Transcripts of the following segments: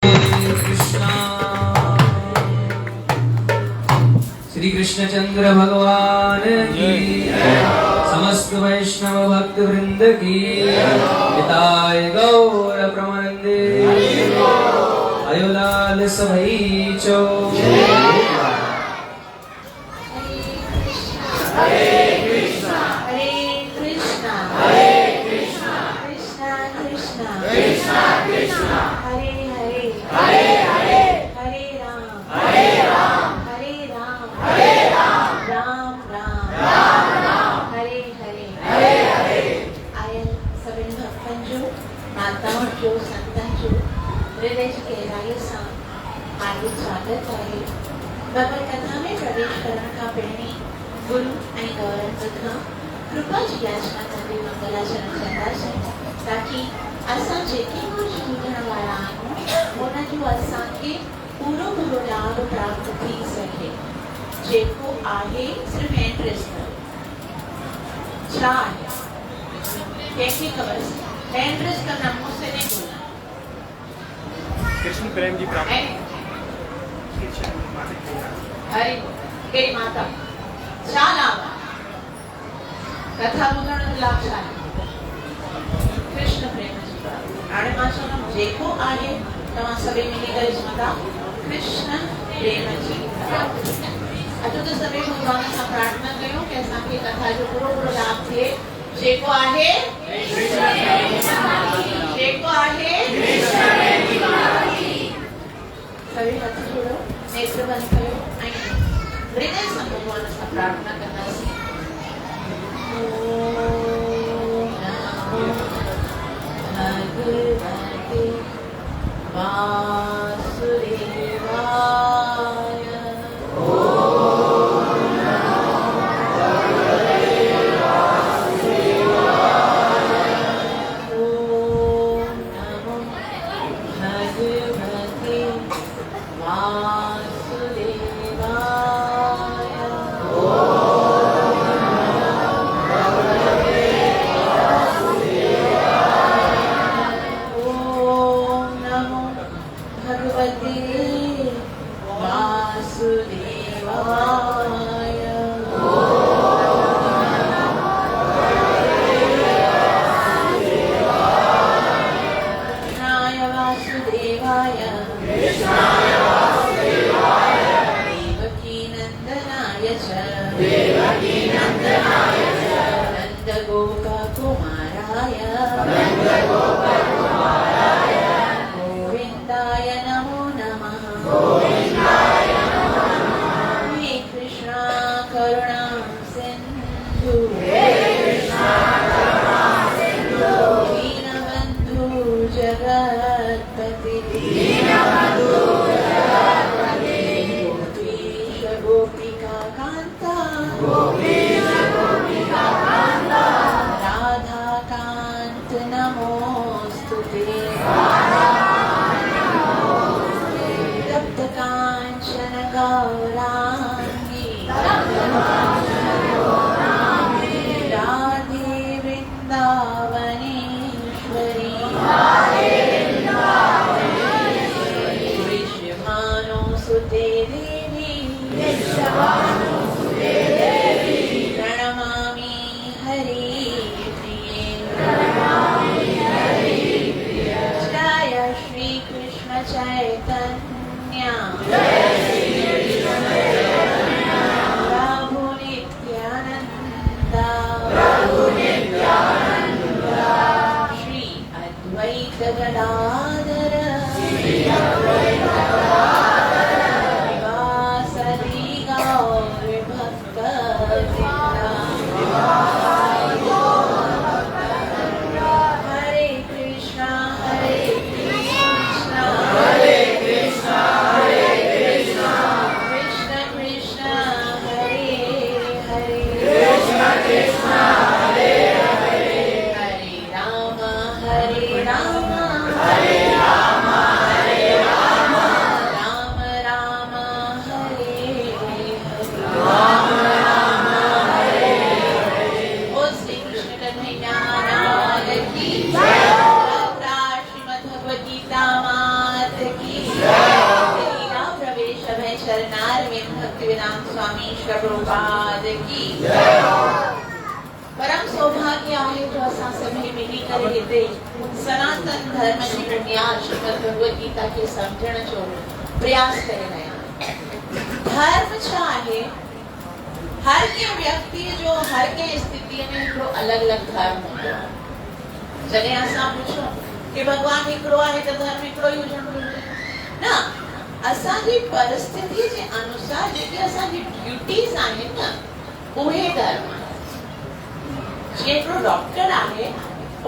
श्री कृष्णचंद्र भगवान की समस्त वैष्णव भक्त वृंद की पिताय गौर प्रमानंदे अयोलाल सभई चो। स्वागत आहे। भगवत कथा में प्रवेश करण का पहिरीं गुरु ऐं गौरव खां कृपा जी याचना कंदे मंगलाचरण कंदासीं ताकि असां जेके कुझु ॿुधण वारा आहियूं उन जो असांखे पूरो पूरो लाभ प्राप्त थी सके। जेको आहे सिर्फ़ु हैंड रेस करो छा आहे कंहिंखे ख़बर हैंड रेस करना मुझसे नहीं बोलना। कृष्ण प्रेम जी प्राप्त हरि केरी माता छा लाभ कथा ॿुधण जो लाभ छा आहे? कृष्ण प्रेम जी प्राप्ति। हाणे मां चवंदमि जेको आहे तव्हां सभई मिली करे चवंदा कृष्ण प्रेम जी प्राप्ति। अचो त सभई भगवान सां प्रार्थना कयूं कि असांखे कथा जो पूरो पूरो लाभ थिए। जेको आहे जेको आहे सभई हथ जोड़ो नेत्र बंद करो ऐं हृदय सां भगवान सां प्रार्थना कंदासीं। ओम नमो भगवते वासुदेवाय। ओम नमो भगवते गोविंदाय नमो नमः। हे कृष्णा करुणा सिंधु दीनबंधु जगत्पति गोपीश गोपिका कांता राधा कांत नमोस्तुते। तप्त कांचन गौरांगी राधे वृंदावनेश्वरी विश्वमानो सुते देवी प्रणमामि हरिप्रिये। जय श्री कृष्ण चैतन्य प्रभु नित्यानंद श्री अद्वैत गदाधर श्रीवासदि गौर भक्तवृंद। हरे कृष्णा कृष्ण कृष्ण हरे हरे हरे राम हरे राम भक्तिवेदांत स्वामी श्री प्रभुपाद की परम सौभाग्य आहे जो असां सभी मिली करे हिते सनातन धर्म जी बुनियाद श्रीमद् भगवद गीता खे समझण जो प्रयास करे रहिया आहियूं। धर्म छा आहे? हर के व्यक्ति जो हर के स्थिति में हिकिड़ो अलग अलग धर्म हूंदो आहे। जॾहिं असां पुछूं कि भगवान हिकिड़ो आहे त धर्म हिकिड़ो ई हुजणो घुरिजे न। असांजी परिस्थिति जे अनुसार जेके असांजी ड्यूटीज़ आहिनि न उहे धर्म आहिनि। हिकिड़ो डॉक्टर आहे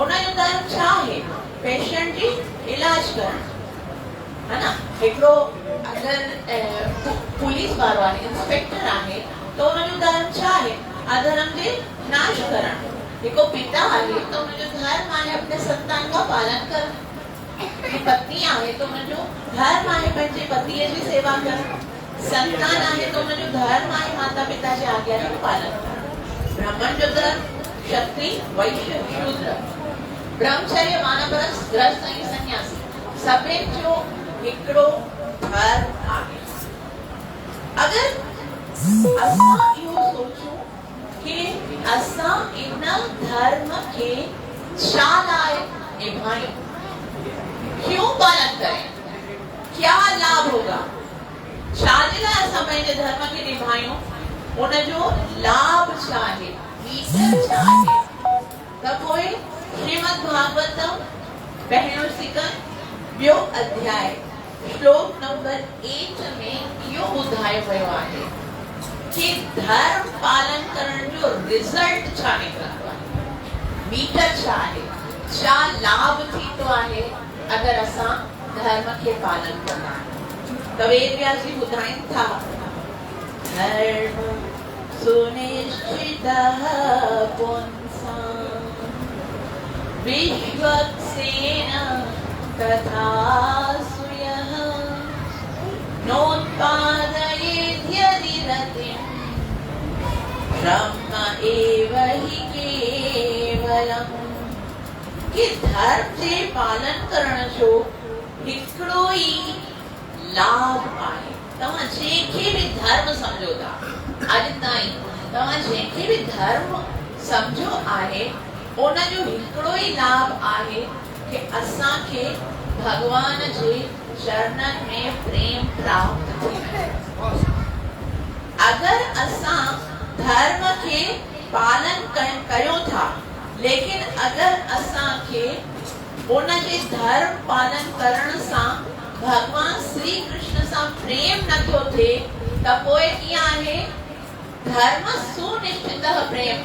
उनजो धर्म छा आहे? पेशेंट जी इलाज करणु, है ना। हिकिड़ो अगरि पुलिस वारो आहे, इंस्पेक्टर आहे तो उनजो धर्म छा आहे? अधर्म जे नाश करणु। हिकु पिता आहे तो उनजो धर्म आहे अपने संतान का पालन करणु। पत्नी आहे तो उनजो धर्म आहे पंहिंजे पतीअ जी सेवा करणु। संतान आहे तो उनजो धर्म आहे माता पिता जे आज्ञा जो पालन करणु। ब्राह्मण जो धर्म, क्षत्रिय, वैश्य, शूद्र, ब्रह्मचर्य, वानप्रस्थ, गृहस्थ ऐं सन्यासी सभिनी जो हिकिड़ो धर्म आहे। अगर असां इहो सोचूं कि असां इन धर्म खे छा लाइ निभायूं, क्यों पालन करें, क्या लाभ होगा, छाजे लाइ असां पंहिंजे धर्म खे निभायूं, उनजो लाभ छा आहे, मीटर छा आहे। त पोइ श्रीमद् भागवतम पहिरियों सिकंद ॿियो अध्याय श्लोक नंबर 8 में इहो ॿुधायो वियो आहे कि धर्म पालन करण जो रिजल्ट छा निकिरंदो आहे, मीटर छा आहे, छा लाभ थींदो आहे अगर असां धर्म खे पालन कंदा आहियूं। त वेद व्यास जी ॿुधाइनि था, धर्म सुनिश्चितः पुंसां विश्वक्सेन तथा सुयः नोत्पादयेत् यदि रतिम् ब्रह्म एव हि केवलम्। कि धर्म जे पालन करण जो हिकिड़ो ई लाभ आहे। तव्हां जंहिंखे बि धर्म सम्झो था, अॼु ताईं तव्हां जंहिंखे बि धर्म सम्झो आहे उनजो हिकिड़ो ई लाभ आहे कि असांखे भगवान जे चरणनि में प्रेम प्राप्त थींदो। अगर असां धर्म के पालन कयूं था, लेकिन अगर असांखे उनजे धर्म पालन करण सां भगवान श्री कृष्ण सां प्रेम नथो थिए त पोइ कीअं आहे? धर्म सुनिश्चितः प्रेम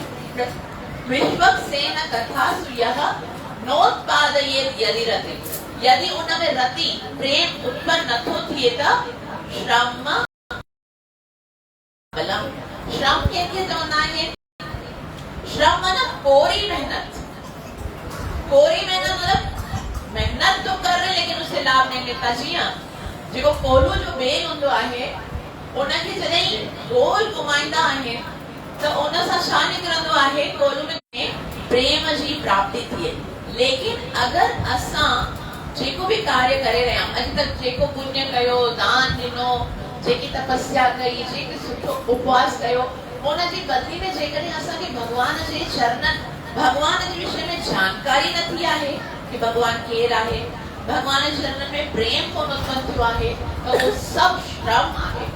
विश्वक्सेन तथा सुयः नोत्पादयेत् यदि रतिम्। यदि उनमें रति प्रेम उत्पन्न नथो थिए त श्रम बलम। श्रम कंहिंखे चवंदा आहिनि? श्रम माना कोरी मेहनत। कोरी मेहनत मतलब मेहनत तो कर रहे लेकिन उससे लाभ नहीं लेता। जी हाँ, जेको कोलू जो बेल हूंदो आहे उनखे जॾहिं गोल घुमाईंदा आहिनि त उन सां छा निकिरंदो आहे? कोलू में प्रेम जी प्राप्ति थिए। लेकिन अगर असां जेको भी कार्य करे रहिया आहियूं, अॼु तक जेको पुण्य कयो, दान ॾिनो, जेकी तपस्या कई, जेके सुठो उपवास कयो, उनजी बदली में जेकॾहिं असांखे भगवान जे चरणनि, भगवान जे विषय में जानकारी नथी आहे कि भगवान केरु आहे, भगवान जे चरणनि में प्रेम कोन उत्पन्न थियो आहे, त उहो सभु श्रम आहे,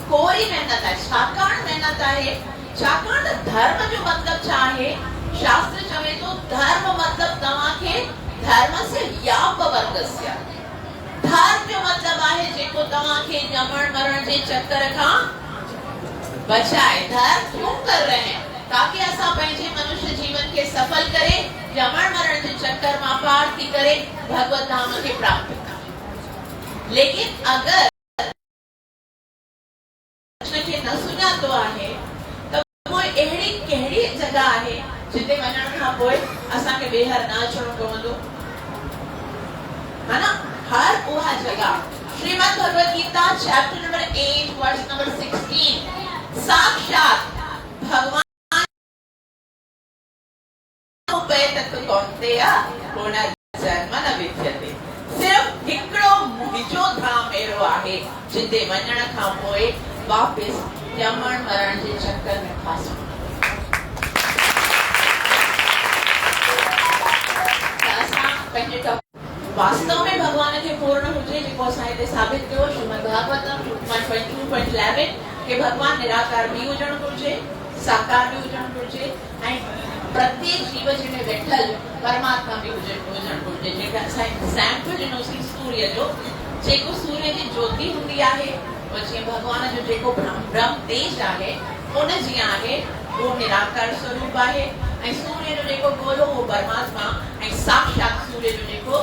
कोरी मेहनत आहे। छाकाणि मेहनत आहे? छाकाणि त धर्म जो मतिलब छा आहे? शास्त्र चवे तो धर्म मतलब तव्हांखे धर्म से याप वर्गस्य। धर्म जो मतलब आहे जेको तव्हांखे जमण मरण जे चक्कर खां बचाए। धर्म क्यों कर रहे हैं? ताकि असां पंहिंजे मनुष्य जीवन के सफल करे, जमण मरण जे चक्कर मां पार थी करे भगवत धाम के प्राप्त करें। लेकिन अगर कृष्ण के न सुञातो आहे त पोइ अहिड़ी कहिड़ी जगह आहे जिते वञण खां पोइ असांखे ॿेहर न अचणो पवंदो, है ना। हर उहा जगह Shrimad Bhagavad Gita chapter number 8 verse number 16 साक्षात भगवान जन्म न विद्यते। सिर्फ हिकिड़ो मुंहिंजो धाम अहिड़ो आहे जिते वञण खां पोइ वापस ॼमण मरण जे चक्कर में फासी। वास्तव में भगवान के पूर्ण हुजे जेको असां हिते साबित कयो श्रीमद् भागवतम 2.2.11 के भगवान निराकार भी हुजण घुर्जे, साकार भी हुजण घुर्जे ऐं प्रत्येक जीव जे में वेठल परमात्मा भी हुजण घुर्जे। जेका असां एग्जाम्पल ॾिनोसीं सूर्य जो, जेको सूर्य जी ज्योति हूंदी आहे वो जीअं भगवान जो जेको ब्रह्म तेज आहे उन जी आहे वो निराकार स्वरूप आहे ऐं सूर्य जो जेको गोलो वो परमात्मा ऐं साक्षात सूर्य जो जेको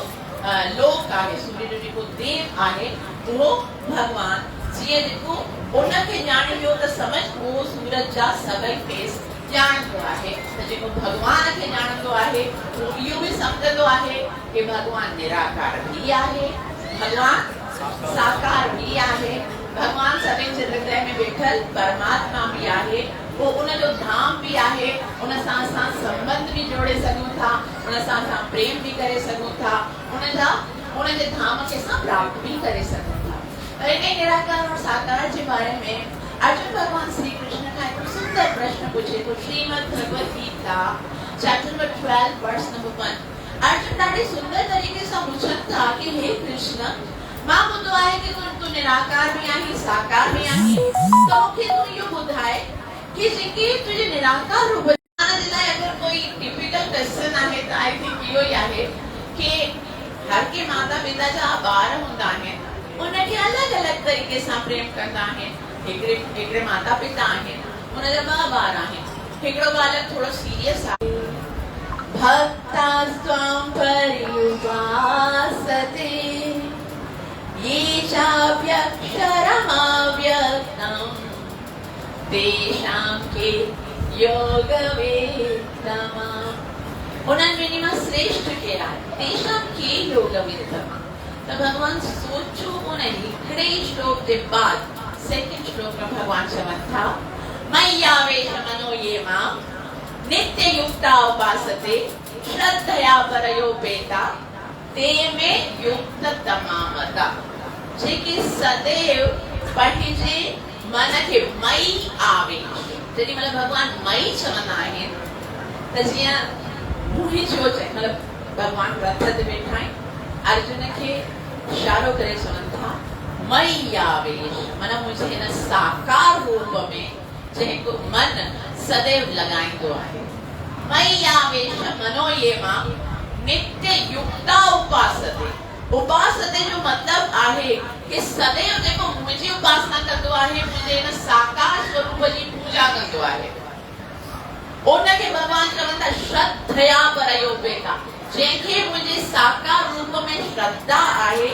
लोक आहे, सूर्य जो जेको देव आहे वो भगवान। जीअं जेको उनखे ॼाणी वियो त समझ वो सूरज जा सभई फेस ॼाणंदो आहे, त जेको भगवान खे ॼाणंदो आहे वो इहो बि सम्झंदो आहे कि भगवान निराकार भी आहे, भगवान साकार भी आहे, भगवान सभिनि जे हृदय में वेठल परमात्मा भी आहे, वो उनजो धाम भी आहे, उन सां असां संबंध भी जोड़े सघूं था, उन सां असां प्रेम भी करे सघूं था, उनजे धाम खे असां प्राप्त भी करे सघूं था। इन निराकार और साकार जे बारे में अर्जुन भगवान श्री कृष्ण का एक सुंदर प्रश्न पूछे तो Shrimad Bhagavad Gita chapter number 12 verse number 1 Arjun ॾाढी सुंदर तरीके सां पूछनि था कि हे कृष्ण मां ॿुधो आहे कि तू निराकार भी आहीं साकार भी आहीं, तो मूंखे तू इहो ॿुधाए कि जेके तुझे निराकार रूप जे लाइ अगर कोई टिपिकल क्वेश्चन आहे त आई थिंक इहो ई आहे कि हर के माता पिता जा ॿार हूंदा आहिनि, उनखे अलॻि अलॻि तरीके सां प्रेम कंदा आहिनि। हिकिड़े माता पिता आहिनि, उनजा 2 ॿार आहिनि, हिकिड़ो बालक थोड़ो सीरियस आहे। भक्तास्त्वां पर्युपासते ये चाप्यक्षरमव्यक्तं तेषां के योगवेत्तमः। उन्हनि में श्रेष्ठ के आहे तेषां के योगवेत्तमः। तो भगवान सोचो उन हिकिड़े श्लोक के बाद सेकंड श्लोक में भगवान चवनि था मय्यावेश मनो ये मां नित्य युक्ता उपासते श्रद्धया परयोपेता ते में युक्त तमामता। जेके सदैव पढ़िजे मन के मई आवेश, जॾहिं मतलब भगवान मई चवंदा आहिनि त जीअं मुही जो चए मतलब भगवान रथ ते वेठा आहिनि, अर्जुन के इशारो करे चवनि था मई आवेश मन मुझे हिन साकार रूप में जंहिंको मन सदैव लगाईंदो आहे। मई आवेश मनो ये मां नित्य युक्ता उपासते। उपासते जो मतलब आहे कि सदैव जेको मुझी उपासना कंदो आहे, मुझे हिन साकार स्वरूप जी पूजा कंदो आहे, उनखे भगवान चवनि था श्रद्धया परयोपेता। जंहिंखे मुझे साकार रूप में श्रद्धा आहे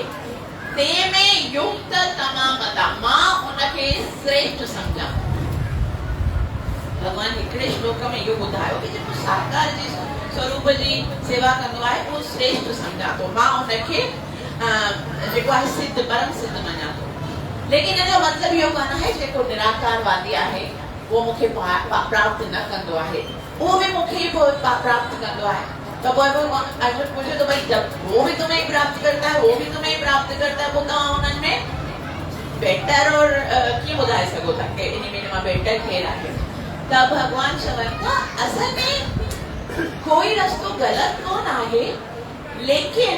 ते में युक्त तमामता, मां उनखे श्रेष्ठ समझा। भगवान हिकिड़े श्लोक में इहो ॿुधायो कि जेको साकार जी स्वरूप जी सेवा कंदो आहे वो श्रेष्ठ समझा तो, मां उनखे जेको आहे सिद्ध परम सिद्ध मञा तो। लेकिन इनजो मतलब इहो कान आहे जेको निराकारवादी आहे वो मूंखे प्राप्त न कंदो आहे, वो भी मूंखे प्राप्त कंदो आहे। तो अर्जुन पूछे तो भाई जब वो भी तुम्हें प्राप्त करता है, वो भी तुम्हें प्राप्त करता है, वो कहाँ उन्हनि में बेटर और की ॿुधाए सघो था कि इन में मां बेटर केरु आहे। त भगवान चवनि था असल में कोई रस्तो गलत कोन आहे, लेकिन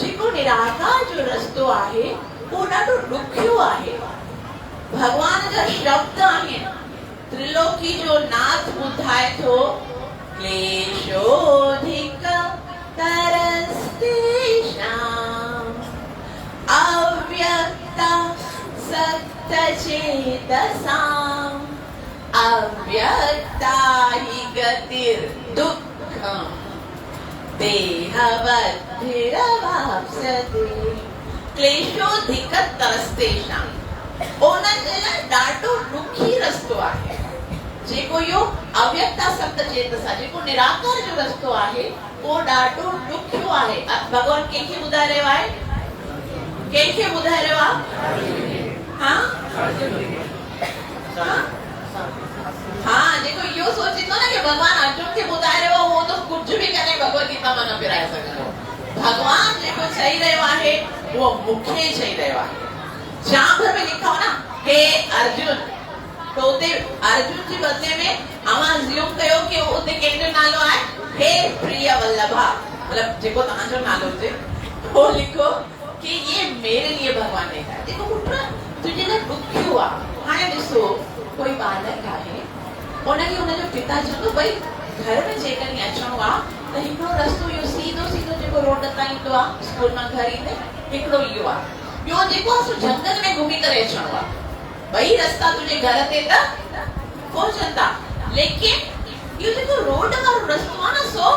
जेको निराकार जो रस्तो आहे वो ॾाढो ॾुखियो आहे। भगवान जा शब्द आहिनि, त्रिलोकी जो नाथ ॿुधाए थो क्लेशोधिक तरस्तेषाम् अव्यक्ता सक्त चेतसाम् अव्यक्ता हि गतिर्दुःखम् देहवद्भिरवाप्स्यते। क्लेशोधिक तरस्तेषाम् उन्हनि जे लाइ ॾाढो ॾुखी रस्तो आहे। जेको यो अव्यक्ता सक्त चेतसा जेको निराकार जो रस्तो आहे वो ॾाढो ॾुखियो आहे। भगवान कंहिंखे ॿुधाए रहियो आहे, कंहिंखे ॿुधाए रहियो आहे? हाँ जेको इहो सोचींदो न कि भगवान अर्जुन खे ॿुधाए रहियो वो तो कुछ भी करे भगवद गीता में न पिराए सघंदो। भगवान जेको चई रहियो आहे वो मूंखे चई रहियो आहे। जहां भर में लिखा हो ना हे अर्जुन तो उते अर्जुन जे बदले में अमा ज़्यूम कयो कि उते केंद्र नालो आहे हे प्रिय वल्लभा मतलब जेको तहां जो नालो जे वो लिखो कि ये मेरे लिए भगवान ने कहा देखो पुत्र तुझे ना दुख हुआ हाणे ॾिसो कोई बालक आहे उनखे उनजो पिता चवंदो भई घर में जेकॾहिं अचणो आहे त हिकिड़ो रस्तो इहो सीधो सीधो जेको रोड तां ईंदो आहे स्कूल मां घर ईंदे हिकिड़ो इहो आहे ॿियो जेको आहे सो जंगल में घुमी करे अचणो आहे ॿई रस्ता तुंहिंजे घर ते त पहुचनि था लेकिन इहो जेको रोड वारो रस्तो आहे न सो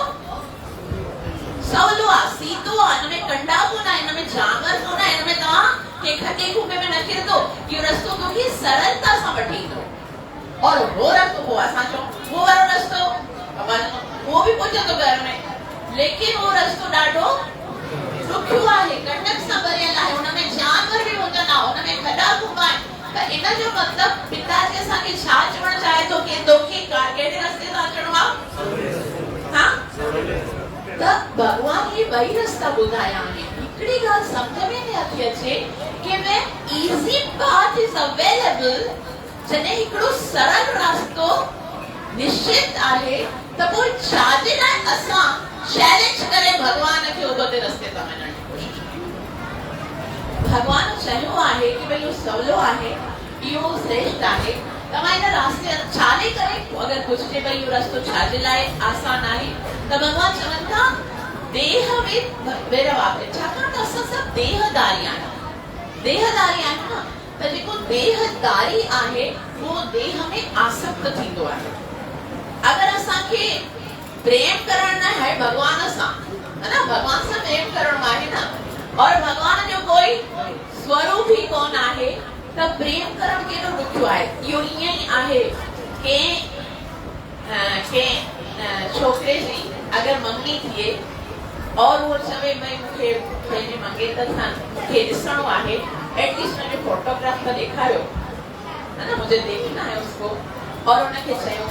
सवलो आहे सीधो आहे हिनमें कंडा कोन आहे हिनमें जांगर कोन आहे हिनमें तव्हां के खटे खूबे में न किरंदो इहो रस्तो तोखे सरलता सां वठी ईंदो और वो रस्तो वो असां चऊं वो वारो रस्तो वो भी पहुचंदो घर में लेकिन वो रस्तो ॾाढो ॾुखियो आहे कंडक सां भरियल आहे हुनमें जानवर बि हूंदा हुनमें खॾा खूबा आहिनि त इन जो मतिलबु पिताजी असांखे छा चवणु चाहे थो कि तोखे कहिड़े रस्ते सां अचिणो आहे हा त भगवान ये ॿई रस्ता ॿुधाया आहिनि हिकिड़ी ॻाल्हि सम्झ में नथी अचे कि मैं इजी पाथ इज अवेलेबल जॾहिं हिकिड़ो सरल रास्तो निश्चित आहे त पोइ छाजे लाइ असां चैलेंज करे भगवान खे उबते रस्ते तां वञण जी कोशिश कयूं भगवान चयो आहे कि भई इहो सवलो आहे इहो श्रेष्ठ आहे तव्हां हिन रास्ते छाले करे अगरि पुछिजे भई इहो रस्तो छाजे लाइ आसान आहे त भगवान चवनि था देह में भैरव आहे छाकाणि त असां सभु देहदारी आहियूं न त जेको देहदारी आहे वो देह में आसक्त थींदो आहे अगरि असांखे प्रेम करण न आहे भगवान सां है ना भगवान सां प्रेम करणो आहे न और भगवान जो कोई स्वरूप ही कोन आहे त प्रेम करण केॾो ॾुखियो आहे इहो ईअं ई आहे के छोकिरे जी अगरि मम्मी थिए और वो चवे भई मूंखे पंहिंजे मंगेतर सां मूंखे ॾिसणो आहे एटलीस्ट मुझे फोटोग्राफ का दिखायो है ना मुझे देखना है उसको और उनके चयो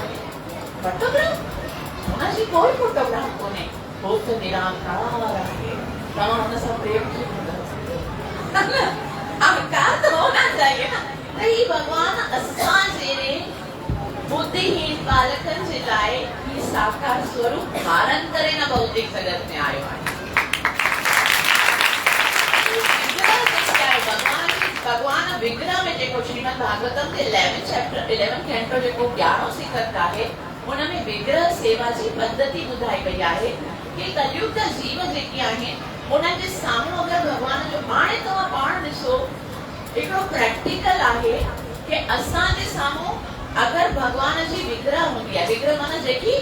फोटोग्राफ उनजी कोई फोटोग्राफ कोने वो तो निराकार है तमाम उन सब प्रेम की अहंकार तो होना चाहिए ना नहीं भगवान असां जेरे बुद्धिहीन बालकन जे लाइ ही साकार स्वरूप धारण करे न भौतिक जगत में आयो है भगवान विग्रह में जेको श्रीमद् भागवतम के 11 चैप्टर 11 कैंटो जेको 11 सिकत आहे उनमें विग्रह सेवा जी पद्धति ॿुधाई वई आहे कि कलयुग जा जीव जेके आहिनि उन्हनि जे साम्हूं अगरि भगवान जो हाणे तव्हां पाण ॾिसो हिकिड़ो प्रैक्टिकल आहे कि असांजे साम्हूं अगरि भगवान जी विग्रह हूंदी आहे विग्रह माना जेकी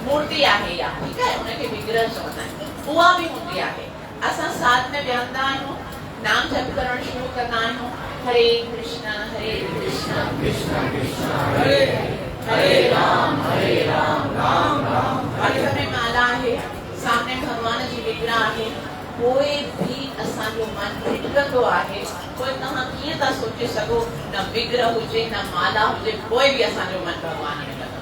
मूर्ति आहे या ठीकु आहे उनखे विग्रह चवंदा आहिनि उहा बि हूंदी आहे असां साथ में विहंदा आहियूं नाम जप करण शुरू करना है हरे कृष्णा कृष्णा कृष्णा हरे हरे राम राम राम हरे में माला है सामने भगवान जी विग्रह है कोई भी असांजो मन भिटकंदो आहे कोई तव्हां कीअं था सोचे सघो न विग्रह हुजे न माला हुजे कोई भी असांजो मन भगवान में लॻंदो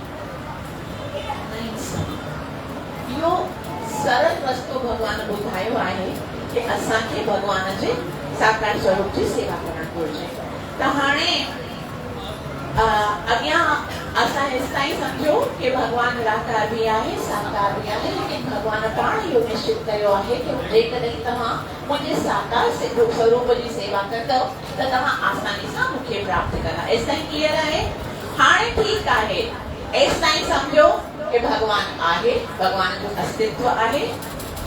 इहो सरल रस्तो भगवान ॿुधायो आहे कि असांखे भगवान जे साकार स्वरूप जी सेवा करण घुरिजे त हाणे अॻियां असां हेसि ताईं सम्झो कि भगवान निराकार भी आहे साकार भी आहे लेकिन भगवान पाण इहो निश्चित कयो आहे कि जेकॾहिं तव्हां मुंहिंजे साकार स्वरूप जी सेवा कंदव त तव्हां आसानी सां मूंखे प्राप्त कंदा हेसि ताईं क्लियर आहे हाणे ठीकु आहे हेसि ताईं सम्झो कि भगवान आहे भगवान जो अस्तित्व आहे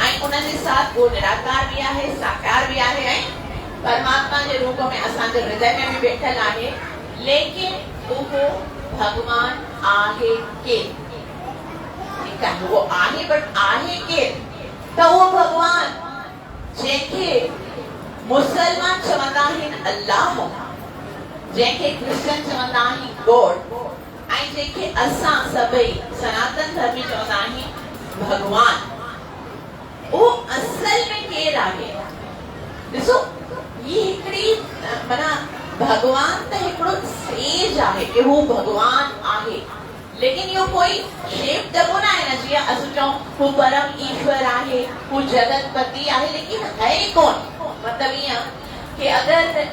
ऐं उनजे साथ वो निराकार भी आहे साकार भी आहे ऐं परमात्मा जे रूप में असांजे हृदय में भी वेठल आहे लेकिन उहो भगवान आहे के ठीकु आहे वो आहे बट आहे के त उहो भगवान जंहिंखे मुसलमान चवंदा आहिनि अल्लाह जंहिंखे क्रिश्चन चवंदा आहिनि गॉड ऐं जंहिंखे असां सभई सनातन धर्मी चवंदा आहिनि भगवान वो असल में केर आहे ॾिसो ये हिकिड़ी माना भगवान त हिकिड़ो स्टेज आहे कि हू भगवान आहे लेकिन इहो कोई शेप दॿो न आहे न जीअं असां चऊं हू परम ईश्वर आहे हू जगतपति आहे लेकिन है कोन मतलब ईअं कि अगरि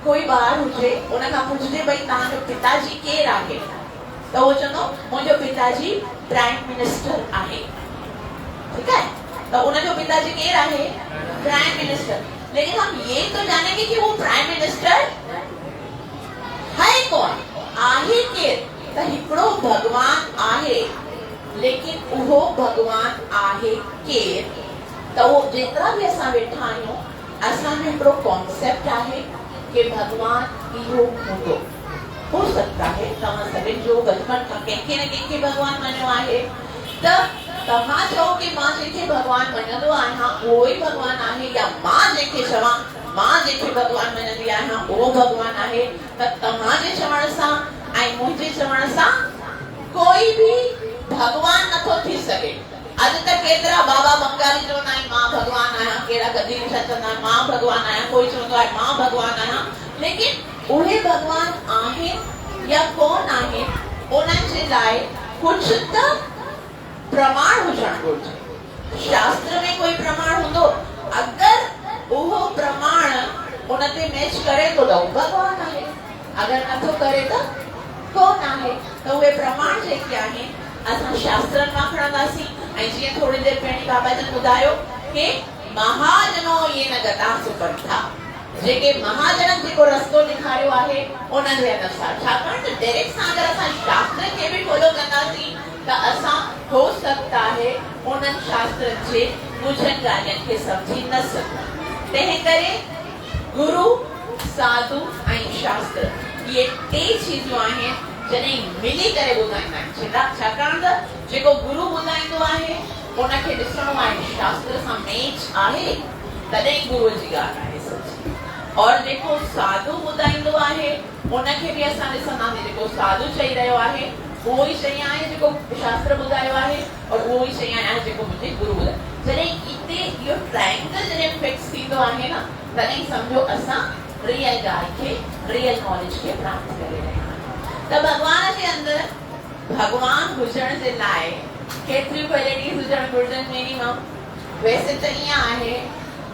कोई ॿार हुजे उन खां पुछजे भई तव्हांजो पिताजी केरु आहे तो वो चवंदो मुंहिंजो पिताजी प्राइम मिनिस्टर आहे। ठीक है, तो उनजो पिताजी केरु आहे प्राइम मिनिस्टर। लेकिन हम ये तो जानेंगे कि वो प्राइम मिनिस्टर है कौन आहे केरु त हिकिड़ो भगवान आहे। लेकिन उहो भगवान आहे केरु तो वो जेतिरा भी असां वेठा आहियूं असांजो हिकिड़ो कॉन्सेप्ट आहे कि भगवान इहो हूंदो। हो सकता है तव्हां सभिनि जो बचपन खां कंहिंखे न कंहिंखे भगवान मञियो आहे त तव्हां चओ कि मां जंहिंखे भगवान मञंदो आहियां उहो ई भगवान आहे, या मां जंहिंखे चवां मां जंहिंखे भगवान मञंदी आहियां उहो भगवान आहे। त तव्हांजे चवण सां ऐं मुंहिंजे चवण सां कोई भी भगवान नथो थी सघे। अॼु त केतिरा बाबा बंगाली चवंदा आहिनि मां भगवान आहियां, कहिड़ा गदी चवंदा आहिनि मां भगवान आहियां, कोई चवंदो आहे मां भगवान आहियां। लेकिन उहे भगवान आहे या कोन आहे उन्हनि जे लाइ कुझु त प्रमाण हुजणु घुरिजे। शास्त्र में कोई प्रमाण हूंदो, अगर उहो प्रमाण उन ते मैच करे तो त भगवान आहे, अगर नथो करे त कोन आहे। त उहे प्रमाण जेके आहिनि असां शास्त्रनि मां खणंदासीं। ऐं जीअं थोड़ी देर पहिरीं बाबा जन ॿुधायो कि महाजनो ये न गता सुपंथा, जेके महाजननि जेको रस्तो ॾेखारियो आहे उन जे अनुसार। छाकाणि त डायरेक्ट सां अगरि असां शास्त्र खे बि फॉलो कंदासीं त असां हो सकता है उन्हनि शास्त्रनि जे कुझनि ॻाल्हियुनि खे सम्झी न सघूं। तंहिं करे गुरु साधु ऐं शास्त्र इहे टे चीजूं आहिनि जॾहिं मिली करे ॿुधाईंदा आहिनि। छाकाणि त जेको गुरु ॿुधाईंदो आहे उनखे ॾिसणो आहे शास्त्र सां मैच आहे तॾहिं गुरुअ जी ॻाल्हि आहे सच्ची। और जेको साधु ॿुधाईंदो आहे उनखे बि असां ॾिसंदासीं जेको साधु चई रहियो आहे उहो ई शइ आहे जेको शास्त्र ॿुधायो आहे और उहो ई शइ आहे जेको मुंहिंजे गुरु ॿुधायो। जॾहिं हिते इहो ट्रायंगल जॾहिं फिक्स थींदो आहे न तॾहिं सम्झो असां रियल ॻाल्हि खे रियल नॉलेज खे प्राप्त करे रहिया आहियूं। त भॻवान जे अंदरि भॻवान हुजण जे लाइ केतिरियूं क्वालिटीज़ हुजणु घुरिजनि मिनिमम। वैसे त ईअं आहे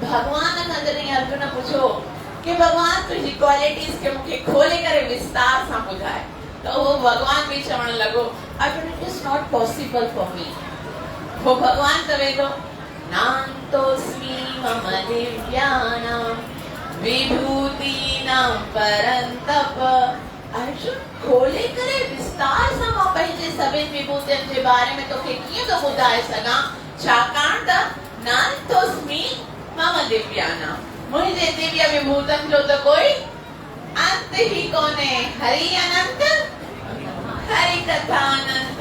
भॻवान खां जॾहिं अर्जुन पुछो कि भगवान तुझी क्वालिटीज के मुझे खोले करे विस्तार सां ॿुधाए तो वो भगवान भी चवण लॻो Arjun it is not possible for me. वो भगवान चवे थो नान्तोऽस्मि मम दिव्यानां विभूतीनां परन्तप। अर्जुन खोले करे विस्तार सां मां पंहिंजे सभिनि विभूतियुनि जे बारे में तोखे कीअं थो ॿुधाए सघां। छाकाणि त नान्तोऽस्मि मम दिव्यानां मुझे दिव्य विभूतन जो तो कोई अंत ही कोने। हरि अनंत हरि कथा अनंत।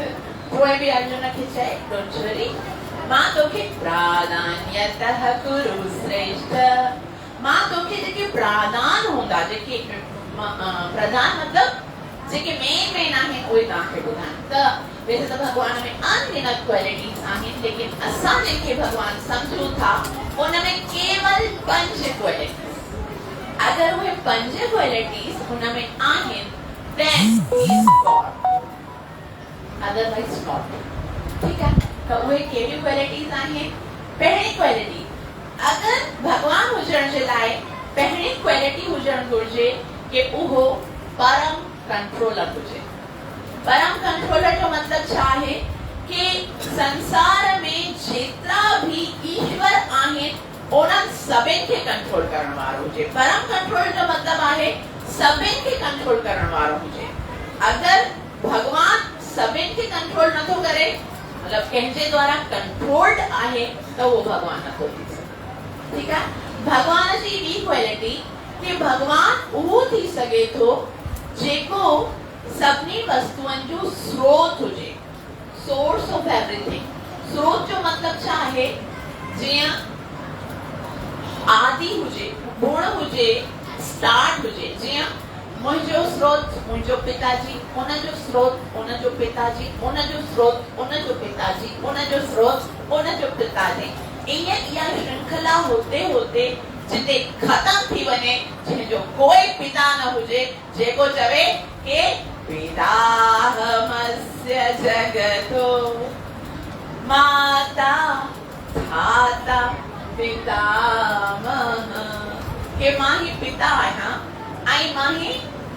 कोई भी अर्जुन के चए डोंट वरी मां तोखे प्राधान्यतः कुरु श्रेष्ठ। मां तोखे जेके प्राधान होंदा जेके प्रधान मतलब जेके मेन आहिनि उहे तव्हांखे ॿुधाइनि। त वैसे त भगवान में अनगिनत क्वालिटीज़ आहिनि लेकिन असां जंहिंखे भगवान सम्झूं था उनमें केवल 5 क्वालिटीज़। अगर उहे 5 क्वालिटीज़ उनमें आहिनि then he is God, otherwise not। ठीक है, तो उहे कहिड़ियूं क्वालिटीज़ आहिनि। पहिरीं क्वालिटी अगर भगवान हुजण जे लाइ पहिरीं क्वालिटी हुजणु घुरिजे कि उहो परम कंट्रोलर हुजे। परम कंट्रोलर जो मतलब छा आहे कि संसार में जेतिरा भी ईश्वर आहिनि उन्हनि सभिनि खे कंट्रोल करण वारो हुजे। परम कंट्रोल जो मतलब आहे सभिनि खे कंट्रोल करण वारो हुजे। अगर भगवान सभिनि खे कंट्रोल नथो करे मतलब कंहिंजे द्वारा कंट्रोल्ड आहे त उहो भगवान नथो थी सघे। ठीक है, भगवान जी ॿी क्वालिटी कि भगवान उहो थी सघे थो जेको सभिनी वस्तुअनि जो स्रोत हुजे, सोर्स ऑफ एवरीथिंग। स्रोत जो मतलब छा आहे जीअं आदि हुजे, गुण हुजे, स्टार्ट हुजे। जीअं मुंहिंजो स्रोत मुंहिंजो पिताजी, उनजो स्रोत उनजो पिताजी, उनजो स्रोत उनजो पिताजी, उनजो स्रोत उनजो पिताजी। इहा श्रृंखला होते होते जिते खत्म थी वञे जंहिंजो कोई पिता न हुजे जेको चवे कि पिताहमस्य जगतो माता धाता पितामह, कि मां ही पिता आहियां ऐं मां ही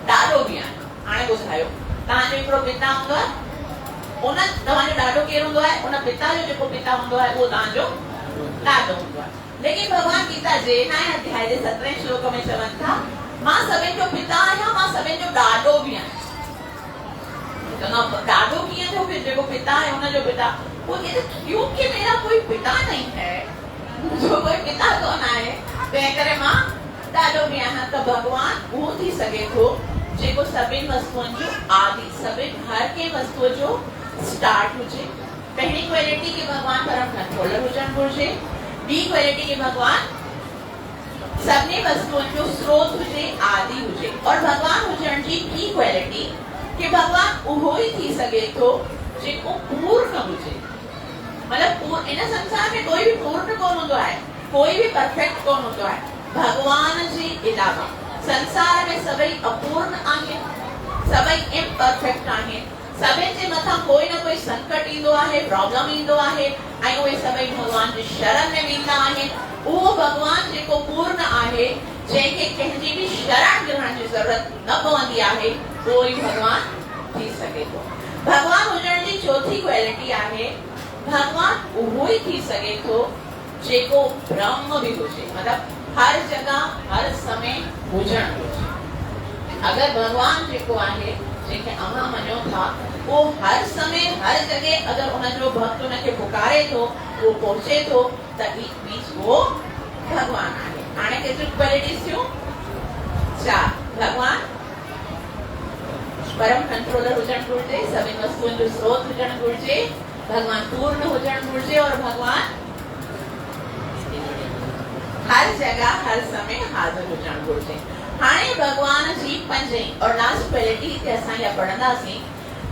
ॾाढो बि आहियां। हाणे ॿुधायो तव्हांजो हिकिड़ो पिता हूंदो आहे, उन तव्हांजो ॾाढो केरु हूंदो आहे? उन पिता जो जेको पिता हूंदो आहे उहो तव्हांजो ॾाढो हूंदो आहे। लेकिन भगवान गीता जे 9 अध्याय जे 17 श्लोक में चवनि था मां सभिनि जो पिता आहियां, मां सभिनि जो ॾाढो बि आहियां। ॾाढो कीअं थियो? फिर जेको पिता है उन जो पिता, वो कहते क्योंकि मेरा कोई पिता नहीं है, जो कोई पिता कोन आहे, तंहिं करे मां ॾाढो बि आहियां। त भगवान उहो थी सघे थो जेको सभिनि वस्तुअनि जो आदि, सभिनि हर के वस्तुअ जो स्टार्ट हुजे। पहली क्वालिटी के भगवान परम कंट्रोलर हुजण घुर्जे। ॿी क्वालिटी के भगवान सभिनी वस्तुअनि जो स्रोत हुजे, आदि हुजे। और भगवान हुजण जी ॿी क्वालिटी कि भगवान उहो ई थी सघे थो जेको पूर्ण हुजे। मतलब इन संसार में कोई भी पूर्ण कोन हूंदो आहे, कोई भी परफेक्ट कोन हूंदो आहे। भगवान जे अलावा संसार में सभई अपूर्ण आहिनि, सभई इम्परफेक्ट आहिनि। सभिनि जे मथां कोई न कोई संकट ईंदो आहे, प्रॉब्लम ईंदो आहे ऐं उहे सभई भगवान जी शरण में वेंदा आहिनि। उहो भगवान जेको पूर्ण आहे, जंहिंखे कंहिंजी बि शरण ग्रहण जी ज़रूरत न पवंदी आहे, उहो ई भगवान थी सघे थो। भगवान हुजण जी चौथी क्वालिटी आहे भगवान उहो ई थी सघे थो जेको ब्रह्म भी हुजे, मतलब हर जगह हर समय हुजण घुर्जे। अगर भगवान जेको आहे जंहिंखे अव्हां मञो था वो हर समय हर जगह अगर उनजो भक्त उनखे पुकारे थो, वो पहुचे थो, त इट मीन्स वो भगवान आहे। हाणे केतिरी क्वालिटीज़ थियूं? 4। भगवान परम कंट्रोलर हुजण घुर्जे, सभिनि वस्तुअनि जो स्रोत हुजण घुर्जे, भगवान पूर्ण हुजण घुर्जे और भगवान हर जगह हर समय हाज़िर हुजण घुर्जे। हाणे भगवान जी 5वीं और लास्ट क्वालिटी ते असां इहा पढ़ंदासीं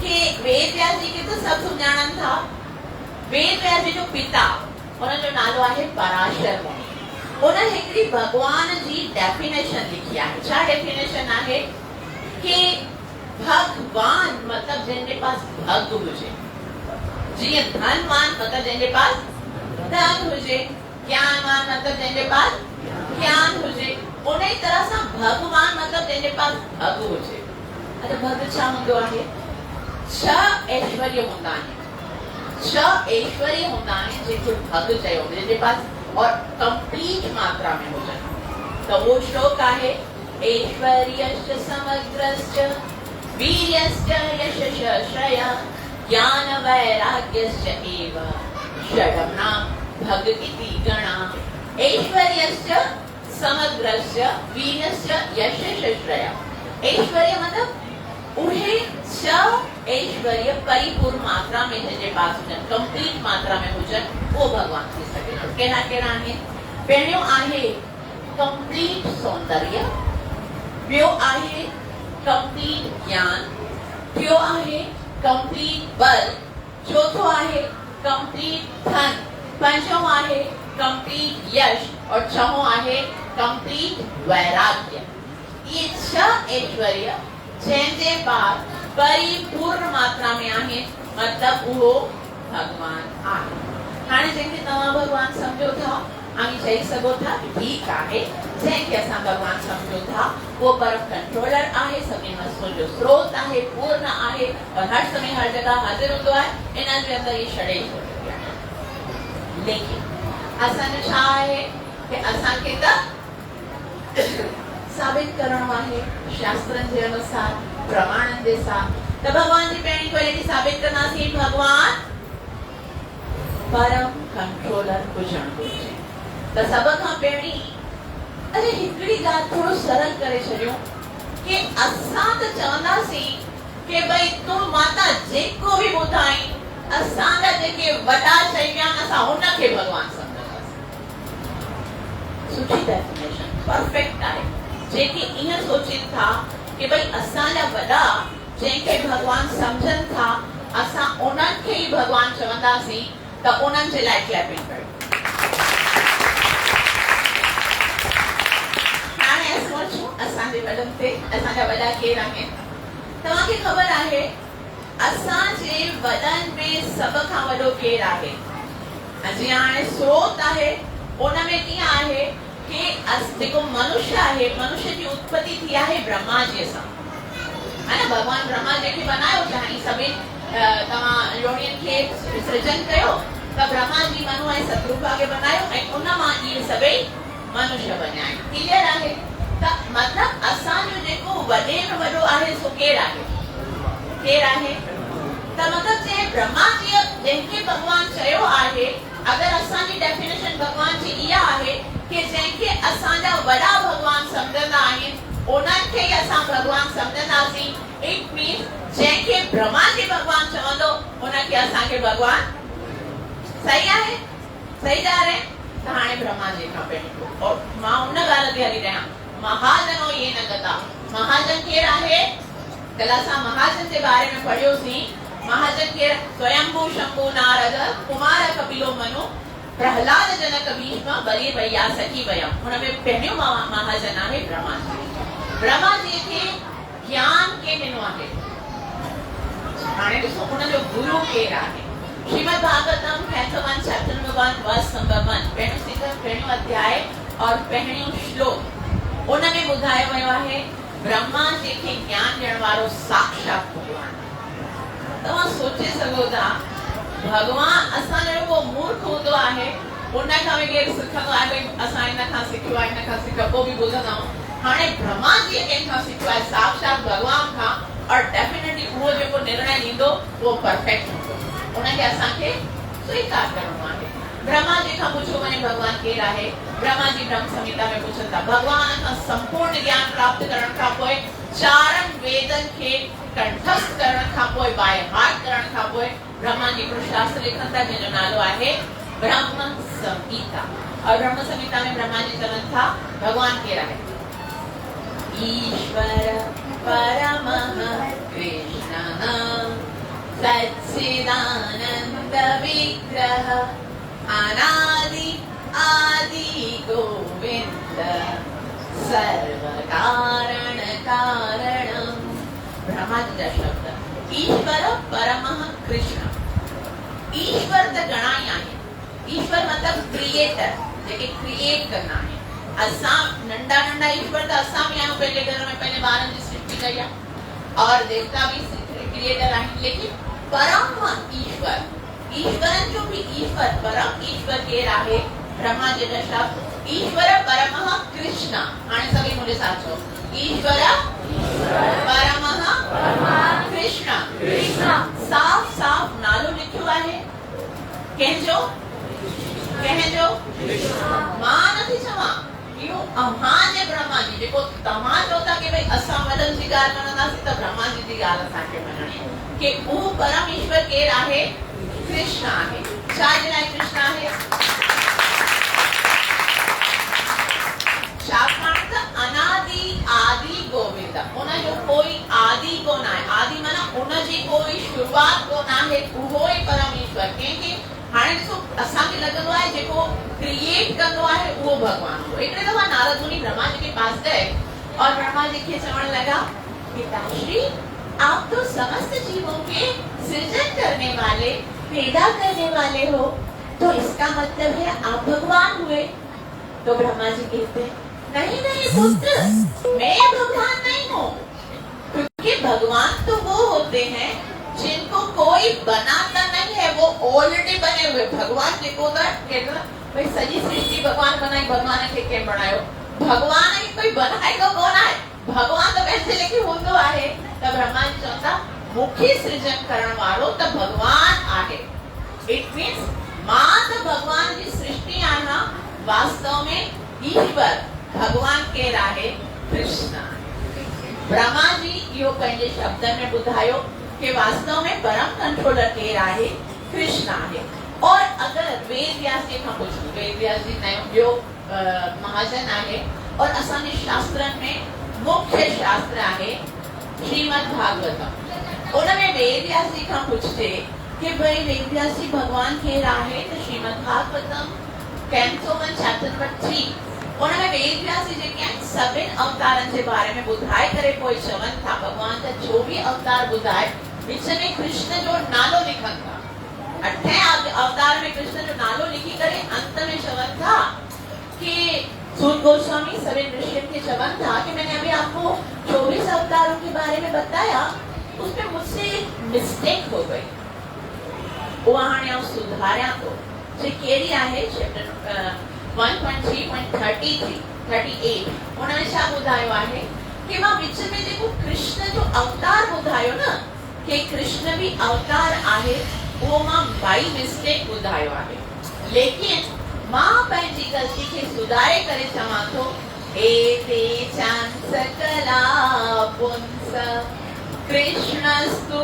कि वेद व्यास जी खे त सभु सुञाणनि था। वेद व्यास जी जो पिता, उनजो नालो आहे पराशर मुनि। उन हिकिड़ी भगवान जी डेफिनेशन लिखी आहे। छा डेफिनेशन आहे? कि भगवान मतलब जंहिंजे पास भग हुजे, जीअं धनवान मतलब जंहिंजे पास धन हुजे, ज्ञानवान मतलब जंहिंजे पास ज्ञान हुजे, उन ई तरह सां भगवान मतलब जंहिंजे पास भग हुजे। अरे भग छा हूंदो आहे? 6 ऐश्वर्य हूंदा आहिनि। 6 ऐश्वर्य हूंदा आहिनि जंहिंखे भग चयो, जंहिंजे पास और कंप्लीट मात्रा में हुजनि। त वो श्लोक आहे ऐश्वर्यश्च समग्रश्च वीर्यश्च यशश्च श्रया ज्ञान वैराग्यश्च एव षडम्ना भग इति गणा। ऐश्वर्यश्च समग्रश्च वीर्यश्च यशश्च श्रया। ऐश्वर्य मतलब उहे 6 ऐश्वर्य परिपूर्ण मात्रा में जंहिंजे पास हुजनि, कंप्लीट मात्रा में हुजनि, वो भगवान थी सघे थो। कहिड़ा कहिड़ा आहिनि? पहिरियों आहे कंप्लीट सौंदर्य, ॿियो आहे कंप्लीट ज्ञान, टियों आहे कंप्लीट बल, चौथो आहे कंप्लीट धन, पंजों आहे कंप्लीट यश और छहों आहे कंप्लीट वैराग्य। ये 6 ऐश्वर्य जंहिंजे पास परिपूर्ण मात्रा में आहे, मतलब वो भगवान आहे। हाणे जंहिंखे तव्हां भगवान सम्झो था, ऐं चई सघो था ठीक आहे, जंहिंखे असां भगवान सम्झो था वो परम कंट्रोलर आहे, सभिनी वस्तुअनि जो स्रोत आहे, पूर्ण आहे और हर समय हर जगह हाज़िर हूंदो आहे। इन जे अंदर ये षडैश्वर्य आहे। लेकिन असांजो छा आहे कि असांखे त साबित करणो आहे शास्त्रनि जे अनुसार, प्रमाणनि जे साथ। त भगवान जी पहिरीं क्वालिटी साबित कंदासीं, भगवान परम कंट्रोलर हुजण घुर्जे। त सभ खां पहिरीं अरे हिकिड़ी ॻाल्हि थोरो सरल करे छॾियूं कि असां त चवंदासीं कि भई तूं माता जेको बि ॿुधाई, असांजा जेके वॾा चई विया आहिनि असां हुनखे भगवान सम्झंदासीं। सुठी डेफिनेशन परफेक्ट आहे। जेके ईअं सोचनि था कि भई असांजा वॾा जंहिंखे भगवान सम्झनि था, असां उन्हनि खे ई भगवान चवंदासीं, त उन्हनि जे लाइ क्लैपिंग कयो। हाणे असां अचूं असांजे वॾनि ते। असांजा वॾा केरु आहिनि? तव्हांखे ख़बर आहे असांजे वॾनि में सभ खां वॾो केरु आहे? जीअं हाणे स्रोत आहे, उन में कीअं आहे कि जेको मनुष्य आहे, मनुष्य जी उत्पत्ति थी है ब्रह्मा जी सां, है ना। भगवान ब्रह्मा जेके बनायो चाहे सभी तमा योनियन के सृजन कयो त ब्रह्मा जी मनु ऐं सतरूपा के बनायो ऐं उन मां ये सभी मनुष्य बन्या। क्लियर है त मतलब असा जो जेको वडे में वडो आहे सो केर आहे, केर आहे त मतलब जे ब्रह्मा जी जेके भगवान चयो आहे, अगर असा जी डेफिनेशन भगवान जी इया आहे कि जेके असा जा वडा भगवान समझंदा आहिन उन्हनि खे असा भगवान समझंदासी। इट मींस जेके ब्रह्मा जी भगवान चवंदो उनखे असा के भगवान सही है, सही जा रहे त हाणे ब्रह्मा जी का पे और मां उन गाल ते हली रहा। महाजनो ये न कथा महाजन केर आहे कल असा महाजन के बारे में पढ़ियो सी। महाजन केर स्वयंभू शंभू नारद कुमार कपिलो मनु प्रहलाद जनक भीष्म बलि भैया सखी वयम। उनमें पहलियो महाजन आहे ब्रह्मा जी। ब्रह्मा जी के ज्ञान के दिनो आहे हाणे ॾिसो उन जो गुरु केर आहे। Shrimad Bhagavatam canto 1 chapter number 1 verse number 1 पहिरियों सिक्का पहिरियों अध्याय और पहिरियों श्लोक उनमें बुधायो वयो आहे ब्रह्मा जी के ज्ञान ॾियण वारो साक्षात भगवान। तव्हां सोचे सघो था भगवान असां जो मूर्ख हूंदो आहे उन खां बि केरु सिखंदो आहे भई असां इन खां सिखियो आहे इन खां सिखियो पोइ बि ॿुधंदा आहियूं। हाणे ब्रह्मा जी कंहिंखां सिखियो आहे साक्षात भगवान खां और डेफिनेटली उहो जेको निर्णय ॾींदो उहो परफेक्ट हूंदो, उनखे असांखे स्वीकार करणो आहे। ब्रह्मा जी खां पुछो वञे भगवान केर आहे। ब्रह्मा जी ब्रह्म संहिता में पुछनि था भगवान खां संपूर्ण ज्ञान प्राप्त करण खां पोइ चारनि वेदनि खे कंठस्थ करण खां पोइ बाय हार्ट करण खां पोइ ब्रह्मा जी हिकिड़ो शास्त्र लिखनि था जंहिंजो नालो आहे ब्रह्म संहिता। और ब्रह्म संहिता में ब्रह्मा जी चवनि था भगवान केर आहे ईश्वर परमः कृष्णः सच्चिदानंद विग्रह अनादि आदि गोविंद सर्व कारण कारणम। ब्रह्मा जी का शब्द ईश्वर परमः कृष्ण। ईश्वर त घणा ई आहे। ईश्वर मतलब क्रिएटर जेके क्रिएट करना है। असां नंढा नंढा ईश्वर त असां भी आहियूं पंहिंजे घर में पंहिंजे ॿारनि जी सृष्टि कई आहे और देवता भी क्रिएटर आहिनि लेकिन परम ईश्वर ईश्वरन जो भी ईश्वर परम ईश्वर केर आहे ब्रह्मा जी का शब्द ईश्वर परमः कृष्ण। हाणे सभी मुझे साथ चओ ईश्वर परमः कृष्ण। कृष्ण साफ साफ नालो लिखियो आहे कंहिंजो कंहिंजो मां नथी चवां इहो अव्हां जे ब्रह्मा जी जेको तव्हां चओ था कि भई असां वॾनि जी ॻाल्हि मञंदासीं त ब्रह्मा जी जी ॻाल्हि असांखे मञणी कि उहो परम ईश्वर केर आहे कृष्ण आहे। छा जे लाइ कृष्ण आहे छाकाणि त अनादि आदि गोविंद उनजो कोई आदि कोन आहे। आदि माना उनजी कोई शुरुआत कोन आहे उहो ई परम ईश्वर। कंहिंखे हाणे ॾिसो असांखे लॻंदो आहे जेको क्रिएट कंदो आहे उहो भगवान हो। हिकिड़े दफ़ा नारद मुनि ब्रह्मा जी के पास गए और ब्रह्मा जी के चवण लगा पिताश्री आप तो समस्त जीवों के सृजन करने वाले पैदा करने वाले हो तो इसका मतलब है आप भगवान हुए। तो ब्रह्मा जी कहते नहीं नहीं पुत्र मैं भगवान नहीं हूँ क्योंकि भगवान तो वो होते हैं जिनको कोई बनाता नहीं है वो ऑलरेडी बने हुए। भगवान जेको कहता भाई सजी सृष्टि भगवान बनाई भगवान के केम बनायो भगवान ही कोई बनाएगा कौन है भगवान तो वैसे लेके होंदो आहे। त ब्रह्मा जी चवंदा मुख्य सृजन करण वालो त भगवान आहे। इट मींस मां त भगवान जी सृष्टि आहियां वास्तव में ईश्वर भगवान केर आहे कृष्ण। ब्रह्मा जी इहो पंहिंजे शब्दनि में ॿुधायो कि वास्तव में परम कंट्रोलर केर आहे कृष्ण आहे। और अगर वेद व्यास जी खां पुछो वेद व्यास जी नयो ॿियो महाजन आहे और असांजे शास्त्रनि में मुख्य शास्त्र आहे श्रीमद् भागवतम। उनमें वेद व्यास जी खां पुछजे कि भाई वेद व्यास जी भगवान केर आहे त Shrimad Bhagavatam canto 1 chapter number 3 उनमें वेद व्यास जी जेके आहिनि सभिनि अवतारनि जे बारे में ॿुधाए करे पोइ चवनि था भगवान जा जो भी अवतार ॿुधाए विच में कृष्ण जो नालो लिखनि था। 8 अवतार में कृष्ण जो नालो लिखी करे अंत में चवनि था कि सूत गोस्वामी सभी ऋषियों के चवनि था कि मैंने अभी अभी आपको 24 अवतारों के बारे में बताया, उसमें मुझसे एक मिस्टेक हो गई. वहां सुधार्या तो जे केरी आहे चैप्टर 1.3.33 उन्होंने छा ॿुधायो आहे कि मां विच में जेको कृष्ण जो अवतार ॿुधायो न कि कृष्ण भी अवतार आहे, वो मां बाई मिस्टेक ॿुधायो आहे. लेकिन मां पंहिंजी ग़लती खे सुधारे करे चवां थो, एते सकला पुंस कृष्णस्तु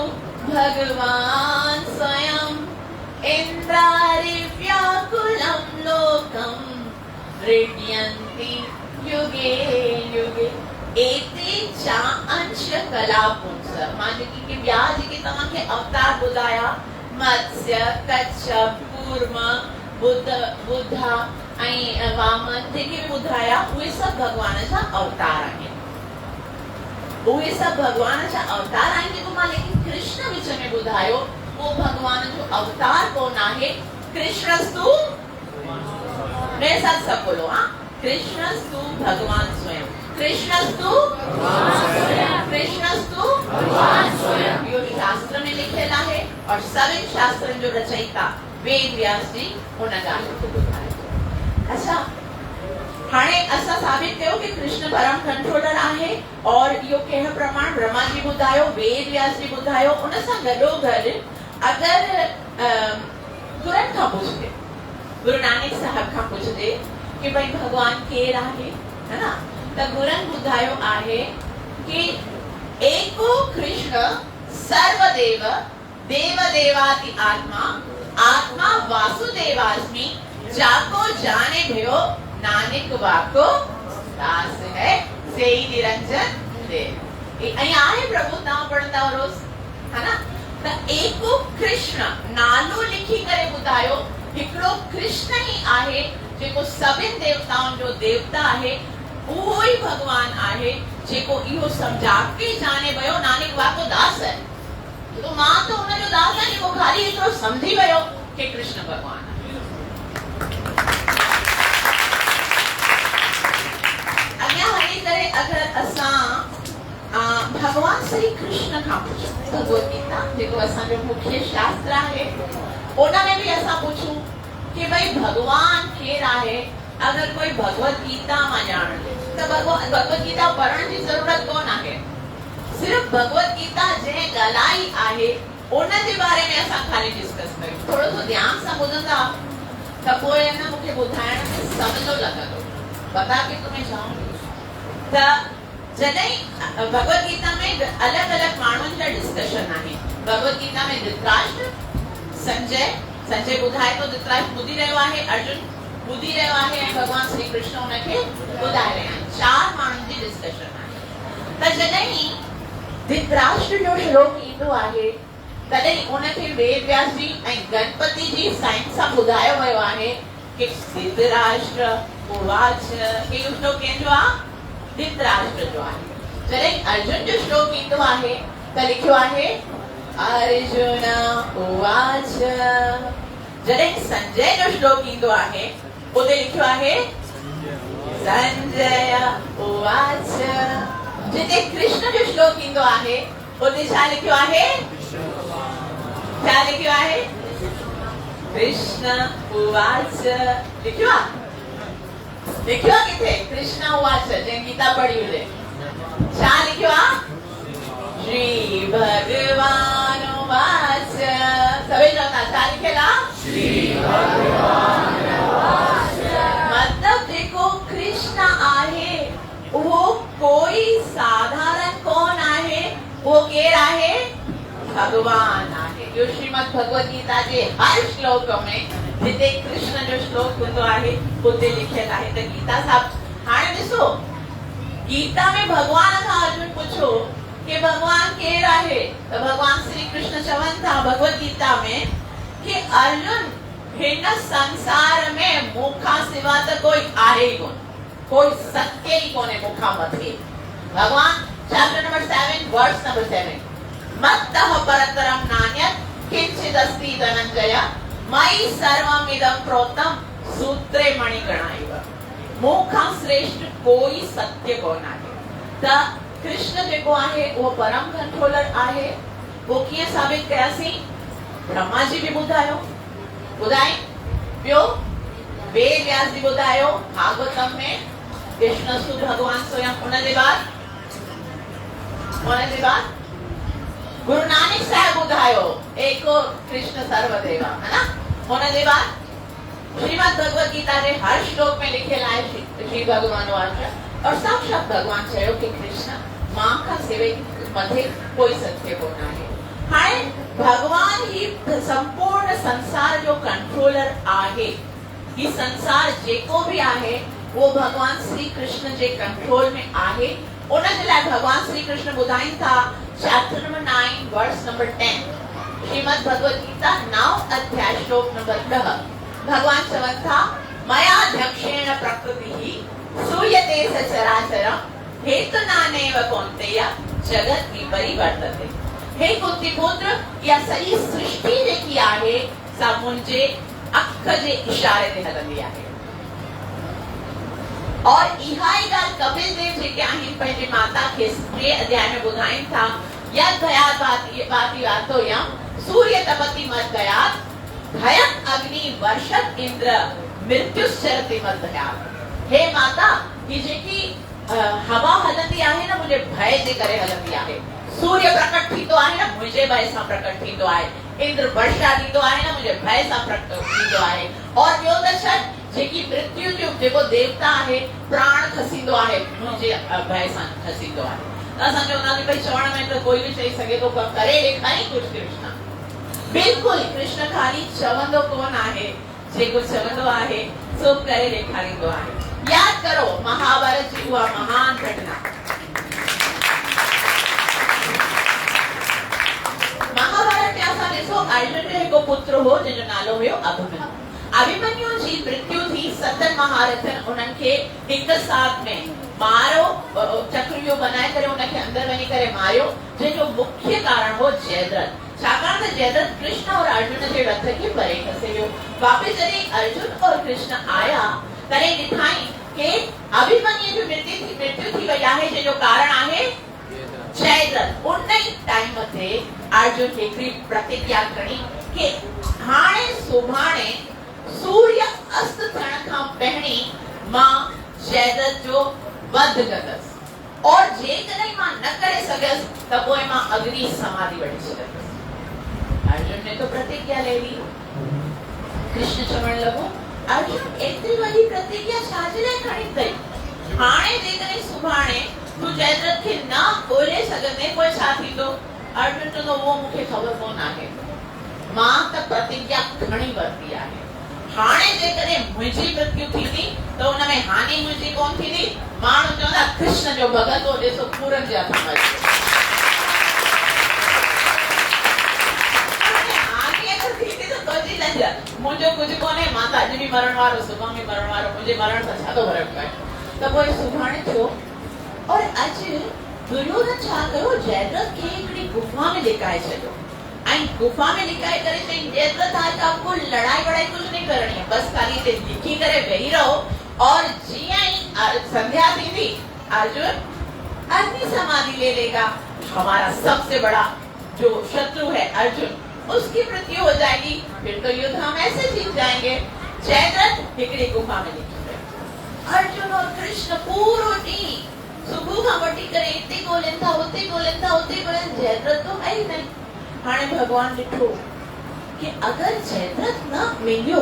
भगवान स्वयं इंद्रारि व्याकुलं लोकं हृदयन्ति युगे युगे. एते चा अंश कला पुंस मां जेकी ॿिया जेके तव्हांखे अवतार ॿुधाया, मत्स्य, कच्छप, कूर्म, बुद्धा ऐं वामन जेके बि ॿुधाया, उहे सभु भगवान जा अवतार आहिनि. उहे सभु भगवान जा अवतार आहिनि. जेको मां लेकिन कृष्ण विच में ॿुधायो, वो भगवान जो अवतार कोन आहे. कृष्णस्तु मेरे साथ सब बोलो, हाँ, कृष्णस्तु भगवान स्वयं. कृष्णस्तु कृष्णस्तु भगवान स्वयं. यो शास्त्र में लिखियल आहे और सभी शास्त्र जो रचयिता वेद व्यास जी उन ॻाल्हि खे ॿुधायो. अच्छा, हाणे असां साबित कयो कि कृष्ण परम कंट्रोलर आहे और इहो कंहिं प्रमाण ब्रह्मा जी ॿुधायो, वेद व्यास जी ॿुधायो. उन सां गॾोगॾु अगर गुरनि खां पुछजे, गुरु नानक साहब खां पुछजे कि भाई भगवान केर आहे, है ना, त गुरनि ॿुधायो आहे कि एको कृष्ण सर्वदेव देवदेवाति आत्मा आत्मा वासुदेवास्मि जाको जाने भयो नानक वाको दास है सेई निरंजन देव. અહીંયા आहे प्रभु तव्हां पढ़ंदा रोज, है ना. त एको कृष्ण नालो लिखी करे ॿुधायो, हिकिड़ो कृष्ण ही आहे जेको सभिनि देवताउनि जो देवता आहे. उहो ई भगवान आहे जेको इहो समझा के जाने भयो नानक वाको दास है. तो मां तो उनजो दास आहे जेको खाली एतिरो समझी वियो कि कृष्ण भगवान आहे. अॻियां हली करे अगर असां भगवान श्री कृष्ण खां पुछूं, भगवत गीता जेको असांजो मुख्य शास्त्र आहे, उन में भी असां पुछूं कि भाई भगवान केर आहे. अगर कोई भगवत गीता मां ॼाण त भगवत गीता पढ़ण जी ज़रूरत कोन आहे. सिर्फ भगवत गीता जंहिं ॻाल्हाई आहे उन जे बारे में असां खाली डिस्कस कयूं. थोरो सो ध्यान सां ॿुधंदा त पोइ न मूंखे ॿुधाइण में सवलो लॻंदो. बता के तुम्हें चाहूंगी त जॾहिं भगवत गीता में अलग अलग माण्हुनि जा डिस्कशन आहे. भगवत गीता में धृतराष्ट्र, संजय ॿुधाए तो धृतराष्ट्र ॿुधी रहियो आहे, अर्जुन ॿुधी रहियो आहे ऐं भगवान श्री कृष्ण उनखे ॿुधाए रहिया आहिनि. 4 माण्हुनि जी डिस्कशन आहे. त जॾहिं धृतराष्ट्र जो श्लोक ईंदो आहे, तॾहिं उनखे वेद व्यास जी ऐं गणपति जी साइंस सां ॿुधायो वियो आहे कि धृतराष्ट्र उवाच. इहो श्लोक कंहिंजो आहे? धृतराष्ट्र जो आहे. जॾहिं अर्जुन जो श्लोक ईंदो आहे त लिखियो आहे अर्जुन उवाच. जॾहिं संजय जो श्लोक ईंदो आहे उते लिखियो आहे संजय उवाच. जिते कृष्ण जो श्लोक ईंदो आहे उते छा लिखियो आहे? छा लिखियो आहे? कृष्ण उवाच लिखियो आहे. लिखियो आहे किथे? कृष्ण उवाच. जंहिं गीता पढ़ी हुजे छा लिखियो आहे? श्री भगवान उवाच. सभई चवंदा छा लिखियल आहे? श्री भगवान उवाच. मतलब जेको कृष्ण आहे उहो कोई साधारण कोन आहे, वो केर आहे? भगवान आहे. जो श्रीमद भगवत गीता जे हर श्लोक में जिते कृष्ण जो श्लोक हूंदो आहे उते लिखियल आहे. त गीता साहब हाणे ॾिसो, गीता में भगवान खां अर्जुन पुछो कि भगवान केर आहे, त भगवान श्री कृष्ण चवनि था भगवत गीता में कि अर्जुन हिन संसार में मूंखां सिवा त कोई आहे ई कोन, कोई सत्य ही कोने मूंखां मथे. भगवान चैप्टर नंबर 7 वर्स नंबर 7 मत्तः परतरम नान्यत् किंचिदस्ति धनंजय मयि सर्वमिदं प्रोक्तं सूत्रे मणिगणा इव. मूंखां श्रेष्ठ कोई सत्य कोन आहे. त कृष्ण जेको आहे उहो परम कंट्रोलर आहे। वो कीअं साबित कयासीं? ब्रह्मा जी बि ॿुधाई ॿियो वेद व्यास जी ॿुधायो भागवतम में कृष्णस्तु भगवान स्वयं। उनजे बाद गुरु नानक साहब ॿुधायो एको कृष्ण सर्वदेवा, है ना। उनजे बाद श्रीमद् भगवत गीता जे हर श्लोक में लिखियल आहे श्री भगवान वाचा और साक्षात भगवान चयो कि कृष्ण मां खां सवाइ मथे कोई सत्य कोन आहे। हाणे भगवान ही संपूर्ण संसार जो कंट्रोलर आहे। ही संसार जेको भी आहे वो भगवान श्री कृष्ण जे कंट्रोल में आहे। उनजे लाइ भगवान श्री कृष्ण ॿुधाइनि था chapter number 9 verse number 10 Shrimad Bhagavat Gita 9 अध्याय श्लोक नंबर 10। भगवान चवनि था मयाध्यक्षेण प्रकृतिः सूयते सचराचरं हेतुनानेव कौन्तेय जगत विपरिवर्तते। हे कुंती पुत्र, या सॼी सृष्टि जेकी आहे सा मुंहिंजे अख जे इशारे ते हलंदी आहे। और इहा ई ॻाल्हि कपिल देव जेके आहिनि पंहिंजी माता खे 3 अध्याय में ॿुधाइनि था यद् भयात् वाति वातोयं सूर्य तपति मद्भयात् भयं अग्नि वर्षत् इंद्र मृत्युश्चरति मद्भयात्। हे माता, ही जेकी हवा हलंदी आहे न मुंहिंजे भय जे करे हलंदी आहे। सूर्य प्रकट थींदो आहे न मुंहिंजे भय सां प्रकट थींदो आहे। इंद्र वर्षा ॾींदो आहे न मुंहिंजे भय सां प्रकट थींदो आहे। और ॿियो त छा जेकी मृत्यु जो जेको देवता आहे प्राण खसींदो आहे मुंहिंजे भय सां खसींदो आहे। त असां चवंदासीं भई चवण में त कोई बि चई सघे थो पर करे ॾेखारी कुझु कृष्ण। बिल्कुलु कृष्ण खाली चवंदो कोन आहे, जेको चवंदो आहे सो करे ॾेखारींदो आहे। यादि करो महाभारत जी उहा महान घटना। महाभारत में असां ॾिसो अर्जुन जो हिकु पुत्र हो जंहिंजो नालो हुयो अभिमन्यु। अभिमन्यु जी मृत्यु थी 7 महारथन उन्हनि खे हिकु साथ में मारो, चक्रव्यूह बनाए करे उनखे अंदर वञी करे मारियो, जंहिंजो मुख्य कारण हो जयद्रथ। छाकाणि त जयद्रथ कृष्ण और अर्जुन जे रथ खे परे खसे वियो। वापस जॾहिं अर्जुन और कृष्ण आया तॾहिं ॾिठाई कि अभिमन्यु जी मृत्यु थी वई आहे जंहिंजो कारण आहे जयद्रथ। उन ई टाइम ते अर्जुन हिकिड़ी प्रतिज्ञा खणी कि हाणे सुभाणे सूर्य अस्त थियण खां पहिरीं मां जयद्रथ जो वध कंदसि और जेकॾहिं मां न करे सघियसि त पोइ मां अग्नि समाधि वठी छॾंदसि। अर्जुन ने तो प्रतिज्ञा ले ली। कृष्ण चवण लॻो अर्जुन एतिरी वॾी प्रतिज्ञा छाजे लाइ खणी अथई? हाणे जेकॾहिं सुभाणे तूं जयद्रथ खे न ॻोल्हे सघंदे पोइ छा थींदो? अर्जुन चवंदो उहो मूंखे ख़बर कोन आहे, मां त प्रतिज्ञा खणी वरिती आहे। हाणे जेकॾहिं मुंहिंजी मृत्यु थींदी त हुन में हानि मुंहिंजी कोन थींदी। माण्हू चवंदा कृष्ण जो भॻत हो, ॾिसो पूरन जे हथ में हानि अगरि थींदी त तुंहिंजी लंज मुंहिंजो कुझु कोन्हे, मां त अॼु बि मरण वारो सुभाणे बि मरण वारो, मुंहिंजे मरण सां छा थो फर्क़ु पए? त पोइ सुभाणे थियो और अॼु दुर्योधन छा कयो जयद्रथ खे हिकिड़ी गुफा में लिकाए छॾियो ऐं गुफा में लिकाए करे चई जयद्रथ आज आपको लड़ाई वड़ाई कुछ नहीं करनी है, बस खाली इते लिखी करे वेही रहो और जीअं ही संध्या थींदी अर्जुन अग्नि समाधि ले लेगा। हमारा सबसे बड़ा जो शत्रु है अर्जुन उसकी मृत्यु हो जाएगी, फिर तो युद्ध हम ऐसे जीत जाएंगे। जयद्रथ हिकिड़ी गुफा में लिखी रहे। अर्जुन और कृष्ण पूरो ॾींहुं सुबुह खां वठी करे हिते ॻोल्हनि था हुते ॻोल्हनि था हुते ॻोल्हनि, जयद्रथ तो है ही नहीं। हाणे भगवान ॾिठो कि अगर जयद्रथ न मिलियो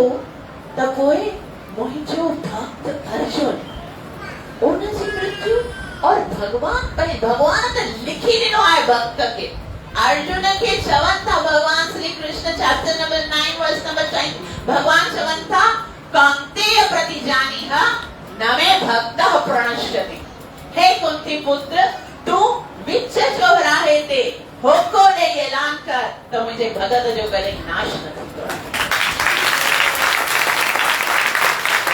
त पोइ मुंहिंजो भक्त अर्जुन उनजी मृत्यु और भगवान त लिखी ॾिनो आहे भक्त खे। अर्जुन खे चवनि था भगवान Shri Krishna chapter number 9 verse number 10 भगवान चवनि था कौन्तेय प्रतिजानीह न मे भक्तः प्रणश्यति। हे कुंती पुत्र, तू विच चौराहे ते होको ने ऐलान कर तो मुझे भगत जो गले नाश न थींदो।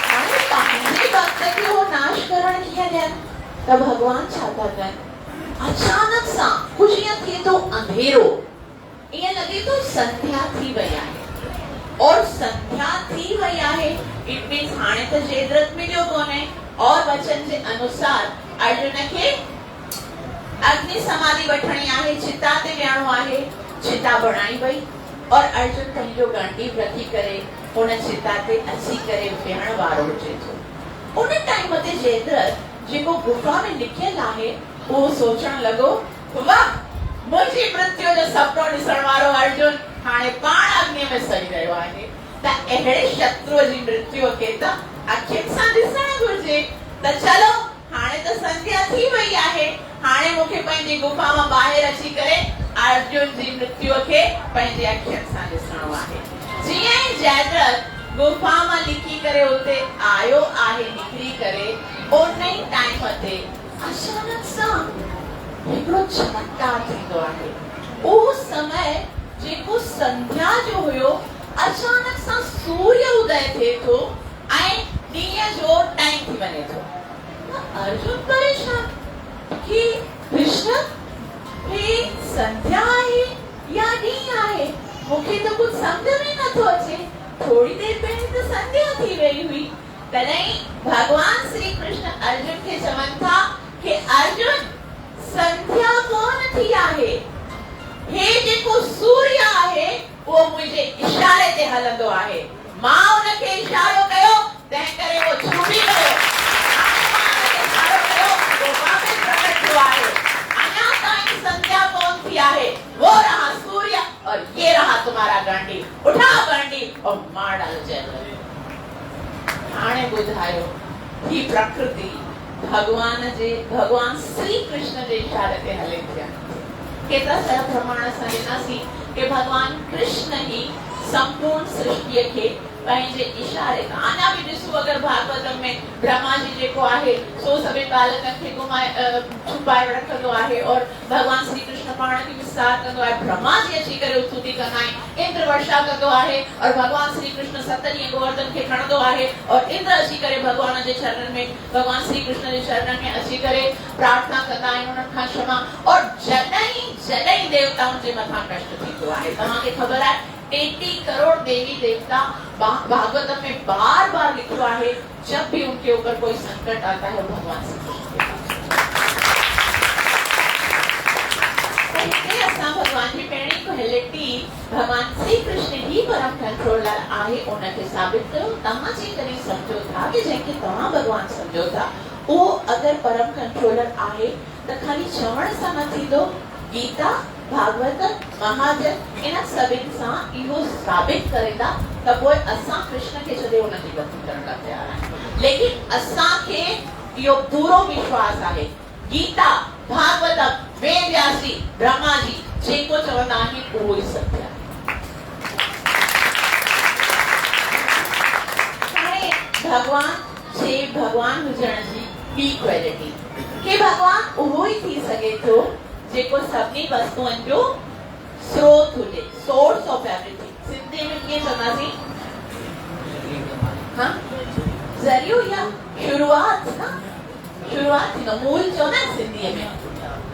हाणे पंहिंजे भक्त खे हो नाश करण कीअं ॾियनि? त भगवान छा था कनि? अचानक सां कुझु ईअं थिए थो अंधेरो, ईअं लॻे थो संध्या थी वई आहे और संध्या थी वई आहे इट मीन्स हाणे त जयद्रथ मिलियो कोन्हे और वचन जे अनुसार अर्जुन खे अग्नि समाधि वठणी आहे, चिता ते विहणो आहे, चिता बणाई वई और अर्जुन पंहिंजो गांडी वठी करे उन चिता ते अची करे विहण वारो हुजे थो। उन टाइम ते जयद्रथ जेको गुफा में लिखियल आहे वो सोचण लॻो, वाह, मुंहिंजी मृत्यु जो सपनो ॾिसण वारो अर्जुन हाणे पाण अग्नि में सड़ी रहियो आहे। त अहिड़े शत्रुअ जी मृत्यु खे त अखियुनि सां ॾिसण घुर्जे। त चलो हाणे त संध्या थी वई आहे, हाणे मूंखे पंहिंजी गुफा मां ॿाहिरि अची करे अर्जुन जी मृत्यु खे पंहिंजी अखियुनि सां ॾिसणो आहे। जीअं ई जयद्रथ गुफा मां लिखी करे उते आयो आहे, निकिरी करे उन ई टाइम ते अचानक सां हिकिड़ो चमत्कार थींदो आहे। उहो समय जेको संध्या जो हुयो, अचानक सां सूर्य उदय थिए थो ऐं ॾींहं जो टाइम थी वञे थो। अर्जुन परेशान कि कृष्ण हे संध्या आहे या ॾींहुं आहे, मूंखे त कुछ समझ में नथो अचे। थोड़ी देर पहले तो संध्या थी वई हुई। तॾहिं भगवान श्री कृष्ण अर्जुन खे चवनि था कि अर्जुन संध्या कोन थी आहे, हे जेको सूर्य आहे वो मुंहिंजे इशारे ते हलंदो आहे। मां उनखे इशारो कयो, तंहिं करे वो छुटी वियो। संध्या कौन थी आहे? वो रहा सूर्य और ये रहा तुम्हारा गांडी। उठाओ गांडी और मार डालो जयद्रथ। हाणे ॿुधायो ही प्रकृति भगवान श्री कृष्ण जे इशारे ते हले थी। केतिरा सारा प्रमाण असां ॾिनासीं कि भगवान कृष्ण ही संपूर्ण सृष्टि के पंहिंजे इशारे सां अञा बि ॾिसो, अगर भागवतम में ब्रह्मा जी जेको आहे सो सभी बालकनि खे घुमाए छुपाए रखंदो आहे और भगवान श्री कृष्ण पाण खे विस्तार कंदो आहे। ब्रह्मा जी अची करे स्तुति कंदा आहिनि, इंद्र वर्षा कंदो आहे और भगवान श्री कृष्ण 7 ॾींहं गोवर्धन खे खणंदो आहे और इंद्र अची करे भगवान जे चरणनि में, भगवान श्री कृष्ण जे चरणनि में अची करे प्रार्थना कंदा आहिनि उन्हनि खां क्षमा। और जॾहिं देवताउनि जे मथां कष्ट थींदो आहे, तव्हांखे ख़बर आहे 80 करोड़ देवी देवता भागवतम में बार बार लिखो है, जब भी उनके ऊपर कोई संकट आता है भगवान से भगवान की पहिरीं क्वालिटी भगवान श्री कृष्ण ही परम कंट्रोलर आहे उनके साबित कयो। तव्हां जे करे समझो था कि जंहिंखे तव्हां भगवान समझो था वो अगर परम कंट्रोलर आहे त खाली चवण सां न थींदो। गीता, भागवत, महाजन इन सभिनि सां इहो साबित करेंदा त पोइ असां कृष्ण खे छॾे उन जी भक्ति करण लाइ तयार आहियूं। लेकिन असांखे इहो पूरो विश्वास आहे गीता, भागवतम, वेद व्यास जी, ब्रह्मा जी जेको चवंदा आहिनि उहो ई सत्य आहे। हाणे भगवान हुजण जी ॿी क्वालिटी कि भगवान उहो ई थी सघे थो जेको सभिनी वस्तुअनि जो स्रोत हुजे, सोर्स ऑफ एवरीथिंग। सिंधी में कीअं चवंदासीं? हाँ, ज़रियो या शुरुआत ना, शुरुआत थींदो, मूल चवंदा आहिनि सिंधीअ में,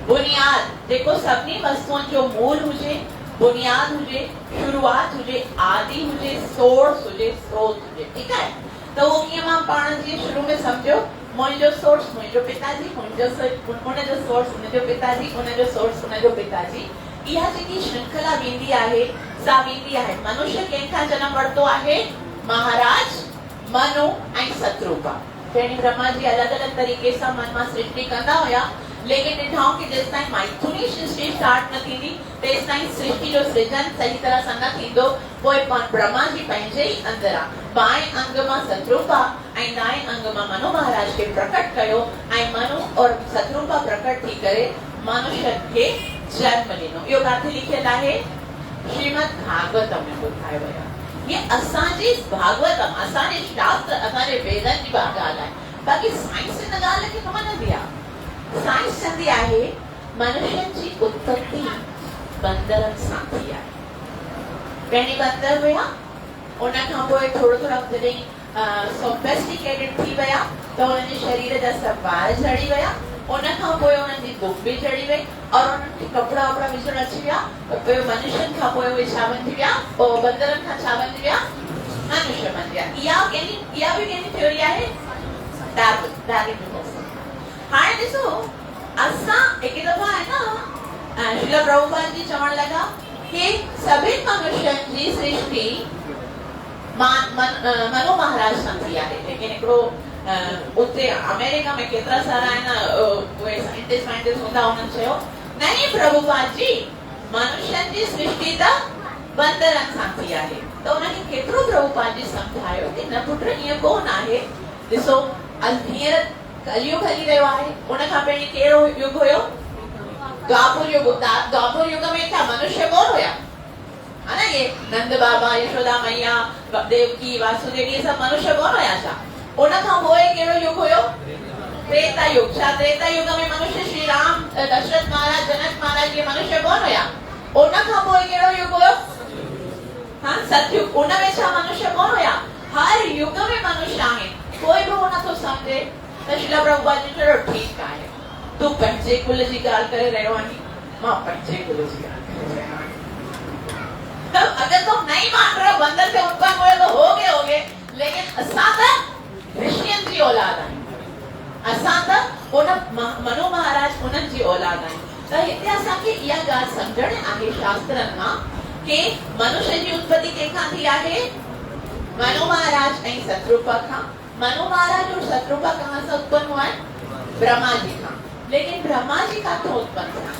बुनियाद। जेको सभिनी वस्तुअनि जो मूल हुजे, बुनियाद हुजे, शुरुआत हुजे, आदि हुजे, सोर्स हुजे, स्रोत हुजे। ठीक है? तो वो कीअं मां पाण जी शुरू में समझो, मुंहिंजो सोर्स मुंहिंजो पिताजी, उनजो सोर्स उनजो पिताजी, उनजो सोर्स उनजो पिताजी। इहा जेकी श्रृंखला वेंदी आहे सा वेंदी आहे। मनुष्य कंहिंखां जन्म वठंदो आहे? महाराज मनु ऐं सतरूपा। पहिरीं ब्रह्मा जी अलॻि-अलॻि तरीक़े सां मन मां सृष्टि कंदा हुया, लेकिन ॾिठऊं कि जेसिताईं मैथुनी सृष्टि स्टार्ट न थींदी तेसिताईं सृष्टि जो सृजन सही तरह सां न थींदो। पोइ ब्रह्मा जी पंहिंजे ई अंदरां बाएं अंग मां सतरूपा ऐं दाएं अंग मां मनु महाराज खे प्रकट कयो ऐं मनु और सतरूपा प्रकट थी करे मनुष्य खे जन्म ॾिनो। इहो किथे लिखियल आहे? श्रीमद भागवतम में ॿुधायो वियो आहे। ये असांजे भागवतम, असांजे शास्त्र, असांजे वेदनि जी ॻाल्हि आहे। बाक़ी साइंस हिन ॻाल्हि खे न मञंदी आहे। साइंस चवंदी आहे मनुष्यनि जी उत्पत्ति बंदरनि सां थी आहे। पहिरीं बंदर हुया, उन खां पोइ थोरो जॾहिं सोफिस्टिकेटेड थी विया त उन्हनि जे शरीर जा सभु वार झड़ी विया। उन खां पोइ उन्हनि जी दुख बि झड़ी वई और उन्हनि खे कपिड़ा वपड़ा विझण अची विया। पोइ मनुष्यनि खां पोइ उहे छा बणिजी विया? पोइ बंदरनि खां छा बणिजी विया? मनुष्य बणिजी विया। इहा बि कंहिंजी थ्योरी आहे? डार्विन। हाणे ॾिसो, असां हिकु दफ़ा आहे न श्रील प्रभुपाद जी चवण लगा कि सभी मनुष्यनि जी सृष्टि मनु महाराज सां थी आहे। लेकिन हिकिड़ो उते अमेरिका में केतिरा सारा उहे साइंटिस्ट हूंदा, उन्हनि चयो नहीं प्रभुपाद जी मनुष्यनि जी सृष्टि त बंदरनि सां थी आहे। त उन्हनि केतिरो प्रभुपाद जी सम्झायो कि न पुट ईअं कोन आहे। ॾिसो हींअर कलयुग हली रहियो आहे, उन खां पहिरीं कहिड़ो युग हुयो? द्वापर युग। द्वापर युग में क्या मनुष्य कोन हुया? है ना, ये नंद बाबा, यशोदा मैया, देवकी, वासुदेव, ये सब मनुष्य कोन हुया छा? उन खां पोइ कहिड़ो युग हुयो? त्रेता युग। छा त्रेता युग में मनुष्य श्री राम, दशरथ महाराज, जनक महाराज ये मनुष्य कोन हुया? उन खां पोइ कहिड़ो युग हुयो? हाँ, सतयुग। उन में छा मनुष्य कोन हुया? हर युग में मनुष्य आहिनि। कोई बि उन तो समझे त श्रील प्रभुपाद जी चयो ठीकु आहे, तूं पंहिंजे कुल जी ॻाल्हि करे रहियो आहीं, मां पंहिंजे कुल जी ॻाल्हि करे रहियो आहियां। अगर तुम नहीं मान रहे हो बंदर से उत्पन्न हुए तो हो गए, लेकिन असां त ऋषियनि जी औलाद आहियूं। असां त उन मनु महाराज उन्हनि जी औलाद आहियूं। त हिते असांखे इहा ॻाल्हि सम्झणी आहे शास्त्रनि मां कि मनुष्य जी उत्पत्ति कंहिंखां थी आहे? मनु महाराज ऐं शत्रुपा खां। मनु महाराज और शत्रुपा कहाँ से उत्पन्न हुआ है? ब्रह्मा जी खां। लेकिन ब्रह्मा जी काथों उत्पन्न थिया?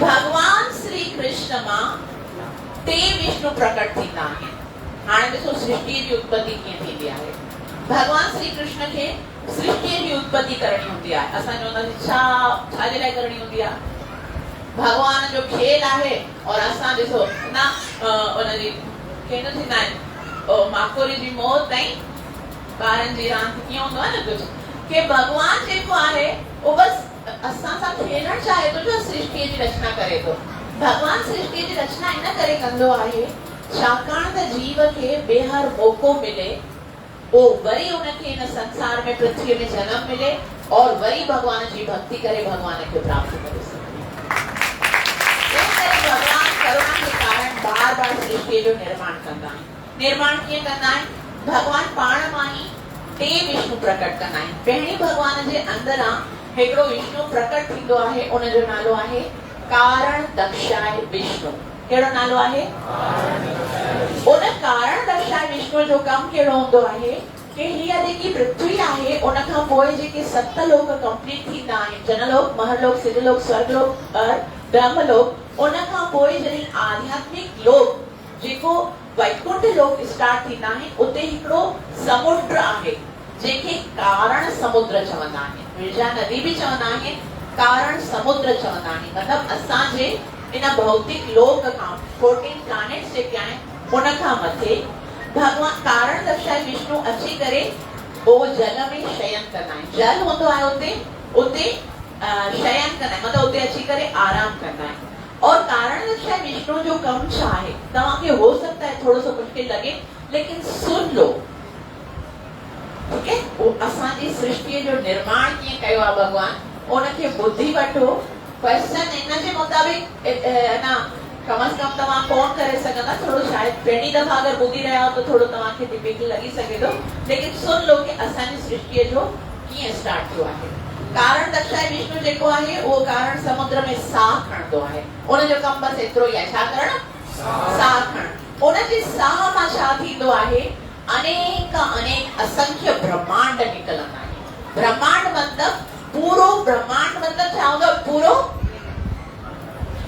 भगवान श्री कृष्ण मां ते विष्णु प्रकट थींदा आहिनि। हाणे ॾिसो सृष्टि जी उत्पत्ति कीअं थींदी आहे। भगवान श्री कृष्ण खे सृष्टि जी उत्पत्ति करणी हूंदी आहे। असां चवंदासीं छाजे लाइ करणी हूंदी आहे? भगवान जो खेल आहे। और असां ॾिसो न उनजी केन थींदा आहिनि माकोरी जी मौत ऐं ॿारनि जी रांदि कीअं हूंदो आहे न कुझु, कि भगवान जेको आहे उहो बसि असां सां खेलणु चाहे थो जो सृष्टि जी रचना करे थो। भगवान सृष्टि जी रचना इन करे कंदो आहे छाकाणि त जीव खे ॿीहर मौक़ो मिले, वो वरी उनखे इन संसार में पृथ्वी में जन्म मिले और वरी भगवान जी भक्ति करे भगवान खे प्राप्त करे सघे। भगवान करुणा के कारण बार बार सृष्टि जो निर्माण कंदा आहिनि। निर्माण कीअं कंदा आहिनि? भगवान पाण मां ई टे विष्णु प्रकट कंदा आहिनि। पहिरीं भगवान जे अंदरां हिकिड़ो विष्णु प्रकट थींदो आहे, उनजो नालो आहे कारण दक्षाय विष्णु। कहिड़ो नालो आहे? उन कारण दक्षाय विष्णु जो कमु कहिड़ो हूंदो आहे कि हीअ जेकी पृथ्वी आहे उन खां पोइ जेके 7 लोक कंप्लीट थींदा आहिनि, जनलोक, महरलोक, सिद्धलोक, स्वर्गलोक और ब्रह्मलोक, उन खां पोइ जॾहिं आध्यात्मिक लोक जेको वैकुंठ लोक स्टार्ट थींदा आहिनि, उते हिकिड़ो समुद्र आहे जंहिंखे कारण समुद्र चवंदा आहिनि। विरजा नदी बि चवंदा आहिनि, कारण समुद्र चवंदा आहिनि। मतिलबु असांजे इन भौतिक लोक खां 14 प्लैनेट्स जेके आहिनि उन खां मथे भगवान कारण दक्षाय विष्णु अची करे वो जल में शयन कंदा आहिनि। जल हूंदो आहे उते शयन कंदा आहिनि, मतिलबु उते अची करे आराम कंदा आहिनि। और कारण दक्षाय विष्णु जो कम छा आहे? तव्हांखे हो सकता है थोड़ो सो मुश्किल लगे, लेकिन सुन लो, ठीक है? वो असांजी सृष्टि जो निर्माण कीअं कयो आहे भगवान, उनखे बुद्धि वठो। क्वेश्चन इन जे मुताबिक ना कम से कम तव्हां कोन करे सघंदा, थोड़ो शायद पहिरीं दफ़ा अगर ॿुधी रहिया हो तो थोड़ो तव्हांखे डिफिकल्ट लॻी सघे थो, लेकिन सुन लो कि असांजी सृष्टि जो कीअं स्टार्ट थियो आहे। कारण दक्षाय विष्णु जेको आहे उहो कारण समुद्र में साह खणंदो आहे। उनजो कम बस एतिरो ई आहे, छा करणु? साह खणणु। उनजे साह मां छा थींदो आहे? अनेक असंख्य ब्रह्मांड निकलंदा आहिनि। ब्रह्मांड मतलब पूरो ब्रह्मांड मतलब छा हूंदो? पूरो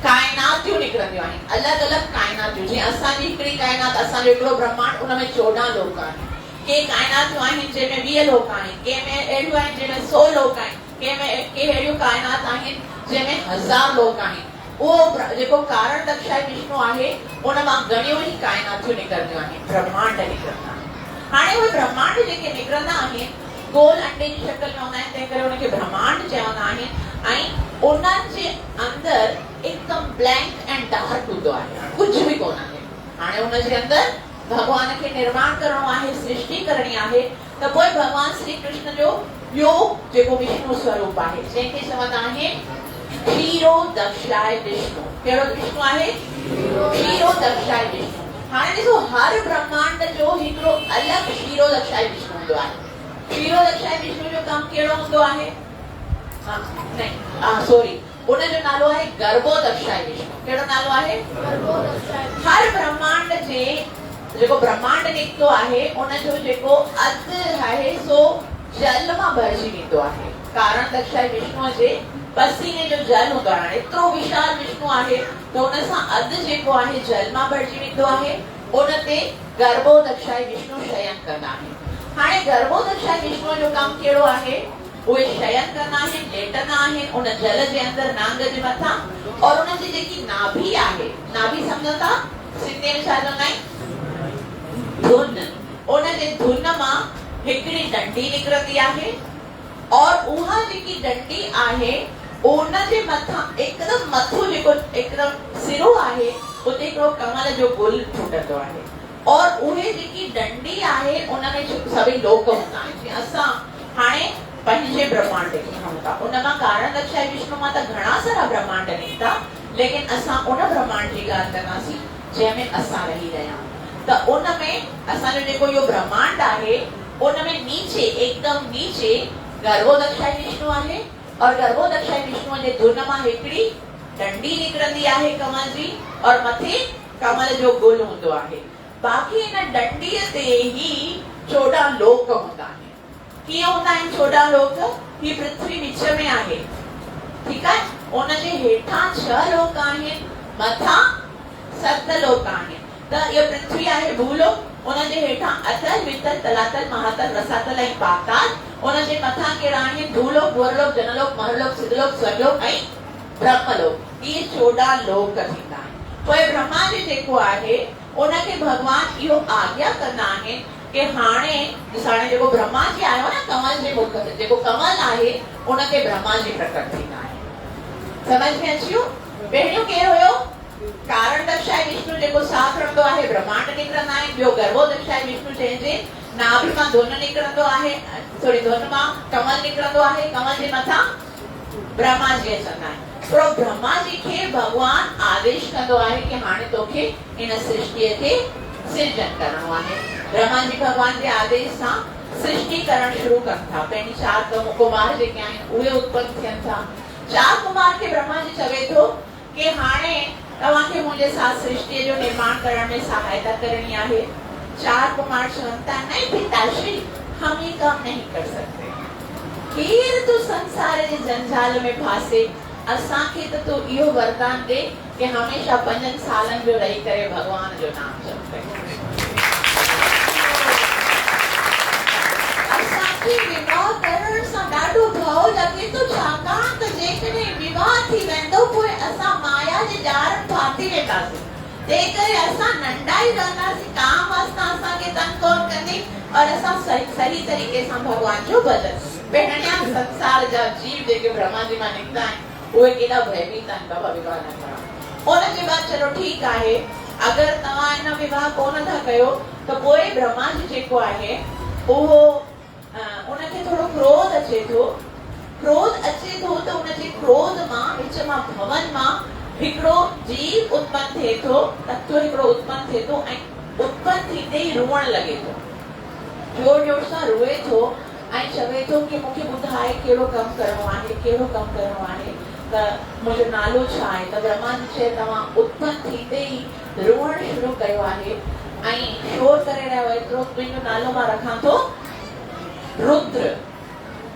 काइनातियूं निकिरंदियूं आहिनि, अलॻि अलॻि काइनातियूं। जीअं असांजी हिकिड़ी काइनात, असांजो हिकिड़ो ब्रह्मांड, उनमें 14 लोक आहिनि। के काइनातियूं आहिनि जंहिंमें 20 लोक आहिनि, कंहिंमें अहिड़ियूं आहिनि जंहिंमें 100 लोक आहिनि, कंहिंमें के अहिड़ियूं काइनात आहिनि जंहिंमें 1000 लोक आहिनि। उहो जेको कारण दक्षाय विष्णु आहे उन मां घणियूं ई काइनातियूं निकिरंदियूं आहिनि, ब्रह्मांड निकिरंदा आहिनि। हाणे उहे ब्रह्मांड जेके निकिरंदा आहिनि गोल अंडे जी शक्ल में हूंदा आहिनि, तंहिं करे उनखे ब्रह्मांड चवंदा आहिनि। ऐं उन्हनि जे अंदरि एकदम ब्लैंक एंड डार्क हूंदो आहे, कुझु बि कोन आहे। हाणे उनजे अंदरि भगवान के निर्माण करणो आहे, सृष्टि करणी आहे, त पोइ भगवान श्री कृष्ण जो ॿियो जेको विष्णु स्वरूप आहे जंहिंखे चवंदा आहिनि क्षीरो दक्षाय विष्णु। कहिड़ो विष्णु आहे? क्षीरो दक्षाय विष्णु। हाणे ॾिसो हर ब्रह्मांड जो हिकिड़ो अलॻि क्षीरो दक्षाय विष्णु हूंदो आहे। क्षीरो दक्षाय विष्णु जो कमु कहिड़ो हूंदो आहे? सॉरी, उन जो नालो आहे गर्भोदक्षाय विष्णु। कहिड़ो नालो आहे? हर ब्रह्मांड जे जेको ब्रह्मांड निकतो आहे उन जो जेको अधु आहे सो जल मां भरिजी वेंदो आहे। कारण दक्षाय विष्णु जे पसीने जो जल हूंदो आहे। एतिरो विशाल विष्णु आहे त उन सां अधु जेको आहे जल मां भरिजी वेंदो आहे। उन ते गर्भोदक्षाय विष्णु शयन कंदा आहिनि। हाणे गर्भोदक्षाय विष्णु जो कमु कहिड़ो आहे? उहे शयन कंदा आहिनि, लेटंदा आहिनि उन जल जे अंदरि नांग जे मथां। और उन जी जेकी नाभि आहे, नाभि सम्झो था सिंधी में छा चवंदा आहिनि? धुन। उन जे धुन मां हिकिड़ी डंडी निकिरंदी आहे और उहा जेकी डंडी आहे उन जे मथां एकदम मथो जेको एकदम सिरो आहे उते हिकिड़ो कमल जो गुल फुटंदो आहे। और उहे जेकी डंडी आहे उन में सभई लोक हूंदा आहिनि। असां हाणे पंहिंजे ब्रह्मांड खे खणूं था, उन मां कारण दक्षाय विष्णु मां त घणा सारा ब्रह्मांड निकिता, लेकिन असां उन ब्रह्मांड जी ॻाल्हि कंदासीं जंहिंमें असां रही रहिया आहियूं। त उन में असांजो जेको इहो ब्रह्मांड आहे उन में नीचे एकदम नीचे गर्भोदक्षाय विष्णु आहे। और गर्भोदक्षाय विष्णु जे धुन मां हिकिड़ी डंडी निकिरंदी आहे कमल जी और मथे कमल जो गुल हूंदो आहे। बाक़ी इन डंडीअ ते ई 14 लोक हूंदा आहिनि। कीअं हूंदा आहिनि 14 लोक? ही पृथ्वी विच में आहे, ठीकु आहे? उन जे हेठां 6 लोक आहिनि, मथां 7 लोक आहिनि। त इहो पृथ्वी आहे भूलोक, उन जे हेठां अतल वितल तलातल महातल रसातल ऐं पाताल। उन जे मथां कहिड़ा आहिनि? भूलोक, भुवरलोक, जनलोक, महलोक, सिद्धलोक, स्वर्गलोक ऐं ब्रह्मलोक। इहे 14 लोक थींदा आहिनि। पोइ ब्रह्मा जी जेको आहे उनखे भगवान इहो आज्ञा कंदा आहिनि कि हाणे जेको ब्रह्मा जी आयो न कमल जे मुख ते, जेको कमल आहे उनते ब्रह्मा जी प्रकट थींदा आहिनि। समझ में अची वियो? पहिरियों केरु हुयो? कारण दक्षाय विष्णु जेको साफ़ रहंदो आहे, ब्रह्मांड निकिरंदा आहिनि। ॿियो गर्भोदक्षाय विष्णु जंहिंजे नाभि मां धुन निकिरंदो आहे, सॉरी धुन मां कमल निकिरंदो आहे, कमल जे मथां ब्रह्मा जी अचंदा आहिनि। पर ब्रह्मा जी खे भगवान आदेश कंदो आहे कि हाणे तोखे इन सृष्टिअ खे सिर्जन करणो आहे। ब्रह्मा जी भगवान जे आदेश सां सृष्टि करण शुरू कनि था। पंहिंजी 4 कुमार जेके आहिनि उहे उत्पन्न थियनि था। 4 कुमार खे ब्रह्मा जी चवे थो कि हाणे तव्हांखे मुंहिंजे साथ सृष्टि जो निर्माण करण में सहायता करनी आहे। 4 कुमार चवनि था, नहीं पिताश्री, हम ये काम नहीं कर सकते। केर तू संसार जे जंजाल में फासे, असांखे त तू इहो वरदान दे कि हमेशा 5 सालनि जो रही करे भगवान जो नाम जपे। असांखे विवाह करण सां ॾाढो भउ लॻे थो, छाकाणि त जेकॾहिं विवाह थी वेंदो पोइ असां माया जे ॼारनि फाथी वेंदासीं। तंहिं करे असां नंढा ई रहंदासीं, काम वास्ता असांखे तंग कोन कंदी और असां सही तरीक़े सां भगवान जो भजन। पहिरियां संसार जा जीव जेके ब्रह्मा जी मां निकिता आहिनि उहे केॾा भयभीत आहिनि, बाबा विवाह न करणु। उनजे बाद चलो ठीकु आहे, अगरि तव्हां इन विवाह कोन था कयो त पोइ ब्रह्मा जी जेको आहे उहो उनखे थोरो क्रोध अचे थो। क्रोध अचे थो त उनजे क्रोध मां विच मां भवन मां हिकिड़ो जीव उत्पन्न थिए थो, तत्व हिकिड़ो उत्पन्न थिए थो ऐं उत्पन्न थींदे ई रोअण लॻे थो, जोर जोर सां रोए थो ऐं चवे थो कि मूंखे ॿुधाए कहिड़ो कमु करणो आहे, कहिड़ो कमु करणो आहे, त मुंहिंजो नालो छा आहे। त ब्रह्मा जी चए तव्हां उत्पन्न थींदे ई रोअण शुरू कयो आहे ऐं शोर करे रहियो आहे, एतिरो तुंहिंजो नालो मां रखां थो रुद्र।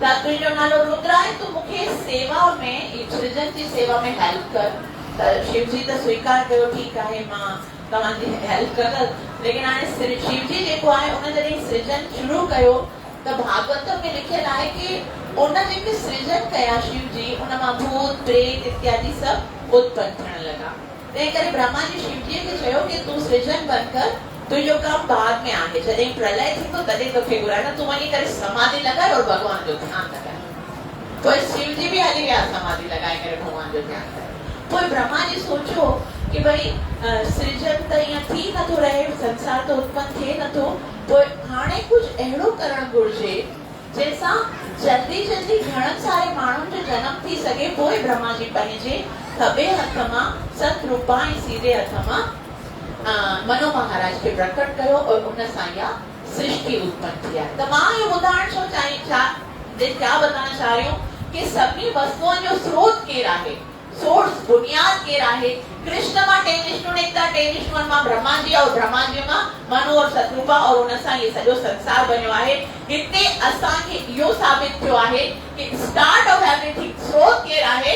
त तुंहिंजो नालो रुद्र आहे, तूं मूंखे सेवा में, सृजन जी सेवा में हेल्प कर। त शिव जी त स्वीकार कयो, ठीकु आहे मां तव्हांजी हेल्प कंदसि। लेकिन हाणे शिव जी जेको आहे उन जॾहिं सृजन शुरू कयो त भागवत में लिखियल आहे कि उन जेके सृजन कया शिव जी, उन मां भूत प्रेत इत्यादि सभु उत्पन्न थियण लॻा। तंहिं करे ब्रह्मा जी शिव जी खे चयो कि तूं सृजन बंदि कर, तुंहिंजो कमु बाद में आहे, जॾहिं प्रलय थींदो तॾहिं तोखे घुराइणो, तूं वञी करे समाधि लॻाए और भगवान जो ध्यानु लॻाए। पोइ शिव जी बि हली विया समाधि लॻाए करे भगवान जो ध्यानु करे। पोइ ब्रह्मा जी सोचियो कि भई सृजन त ईअं थी नथो रहे, संसार त उत्पन्न थिए नथो, पोइ हाणे कुझु अहिड़ो करणु घुरिजे जंहिंसां जल्दी जल्दी घणनि सारे माण्हुनि जो जनम थी सघे। पोइ ब्रह्मा जी पंहिंजे खॿे हथ मां सत रूपा ऐं सीधे हथ मां मनो महाराज खे प्रकट कयो और उन सां इहा सृष्टि उत्पन्न थी आहे। त मां इहो ॿुधाइण छा बताना चाह रही हूं कि सभिनी वस्तुओं जो स्रोत केरु आहे? सोर्स बुनियाद केर आहे कृष्ण मां टे विष्णु निकता टे विष्णु मां ब्रह्मा जी और ब्रह्मा जी मां मनु और शत्रुपा और उन सां ये सॼो संसार बनियो आहे हिते असां खे इहो साबित थियो आहे कि स्टार्ट ऑफ एवरीथिंग स्रोत केर आहे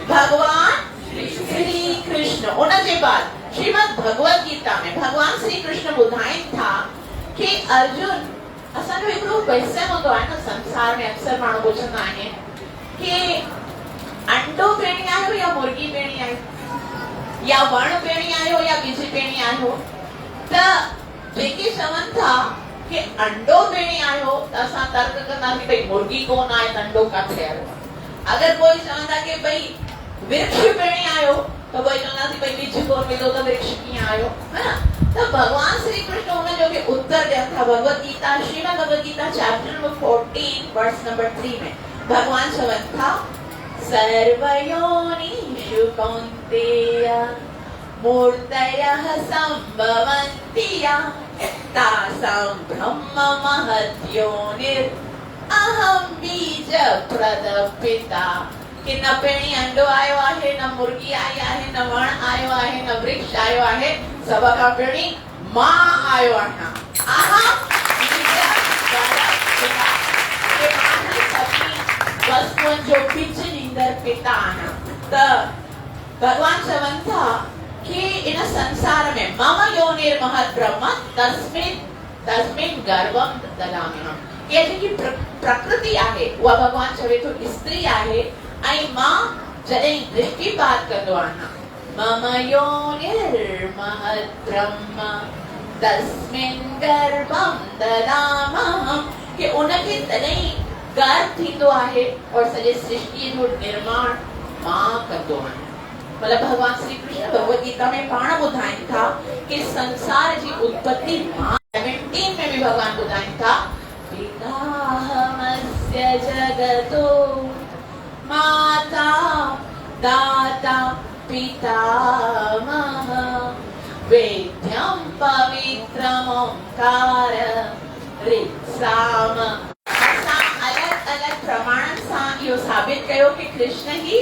भगवान श्री कृष्ण। उन जे बाद श्रीमद् भगवत गीता में भगवान श्री कृष्ण ॿुधाइनि था कि अर्जुन असांजो हिकिड़ो क्वेश्चन हूंदो आहे न संसार में अक्सर माण्हू पुछंदा आहिनि कि अंडो पेणी आयो या मुर्गी पेणी आयो या वण पेणी आयो या बीज पेणी आयो त जेके चवनि था कि अंडो पेणी आयो त असां तर्क कंदासीं भई मुर्गी कोन आहे त अंडो काथे आयो। अगर कोई चवंदा कि भई वृक्ष पेणी आयो त कोई चवंदासीं भई बीज कोन मिलो त वृक्ष कीअं आयो है ना। तो भगवान श्री कृष्ण उन जो भी उत्तर ॾियनि था Bhagavat Gita Shrimad Bhagavat Gita chapter number 14 verse number 3 में भगवान चवनि था सर्वयोनिषु कौन्तेय मूर्तयः सम्भवन्ति तासां ब्रह्म महद्योनिर् अहं बीजप्रदः पिता। कि न पेणी अंडो आयो आहे न मुर्गी आई आहे न वण आयो आहे न वृक्ष आयो आहे सभ खां पेणी मां आयो आहियां। अहं बीजप्रदः पिता के मां सभी वस्तुअनि जो बीज ॾींदड़ पिता आहियां। त भगवान चवनि था कि इन संसार में मम योनिर महत् ब्रह्म तस्मिन् गर्भं ददाम्यहम्। ये जेकी प्रकृति आहे उहा भगवान चवे थो स्त्री आहे ऐं मां जॾहिं दृष्टिपात कंदो आहियां मम योनिर्महत् ब्रह्म तस्मिन् गर्भं ददाम्यहम् कि उनखे तॾहिं गर्भ थींदो आहे और सॼे सृष्टि जो निर्माण मां कंदो आहियां। मतलब भगवान श्री कृष्ण भगवत गीता में पाण ॿुधाइनि था कि संसार जी उत्पत्ति मां 17 में भी भगवान ॿुधाइनि था पिताहमस्य जगतो माता दाता पितामह वेद्यं पवित्रम् ओंकार ऋक्साम। अलग अलग प्रमाण सां इहो साबित कयो कि कृष्ण ही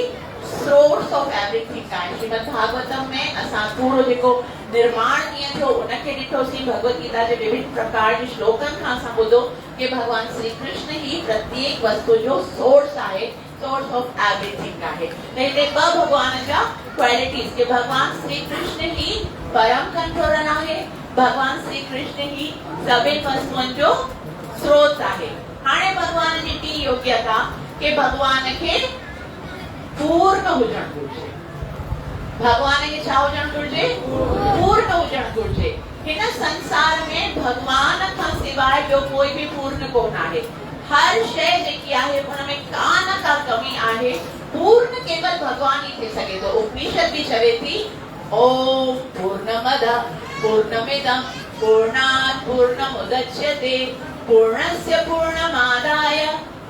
सोर्स ऑफ एवरीथिंग आहे। श्रीमद् भागवतम में असां पूरो जेको निर्माण कीअं थियो उनखे ॾिठोसीं भगवत गीता जे विभिन्न प्रकार जे श्लोकनि खां असां ॿुधो कि भगवान श्री कृष्ण ही प्रत्येक वस्तु जो सोर्स आहे सोर्स ऑफ एवरीथिंग आहे। हिते ॿ भगवान जा क्वालिटीज कि भगवान श्री कृष्ण ही परम कंट्रोलर आहे भगवान श्री कृष्ण ही सभिनी वस्तुअनि जो स्रोत आहे। हाणे भगवान जी टी योग्यता कि भगवान खे पूर्ण हुजणु घुरिजे। भगवान खे छा हुजणु घुरिजे पूर्ण हुजणु घुरिजे। हिन संसार में भगवान खां सवाइ ॿियो कोई भी पूर्ण कोन आहे। हर शइ जेकी आहे उन में का न का कमी आहे। पूर्ण केवल भगवान ही थी सघे थो। उपनिषद भी चवे थी ओम पूर्णमदः पूर्णमिदं पूर्णात् पूर्णमुदच्यते पूर्णस्य पूर्णमादाय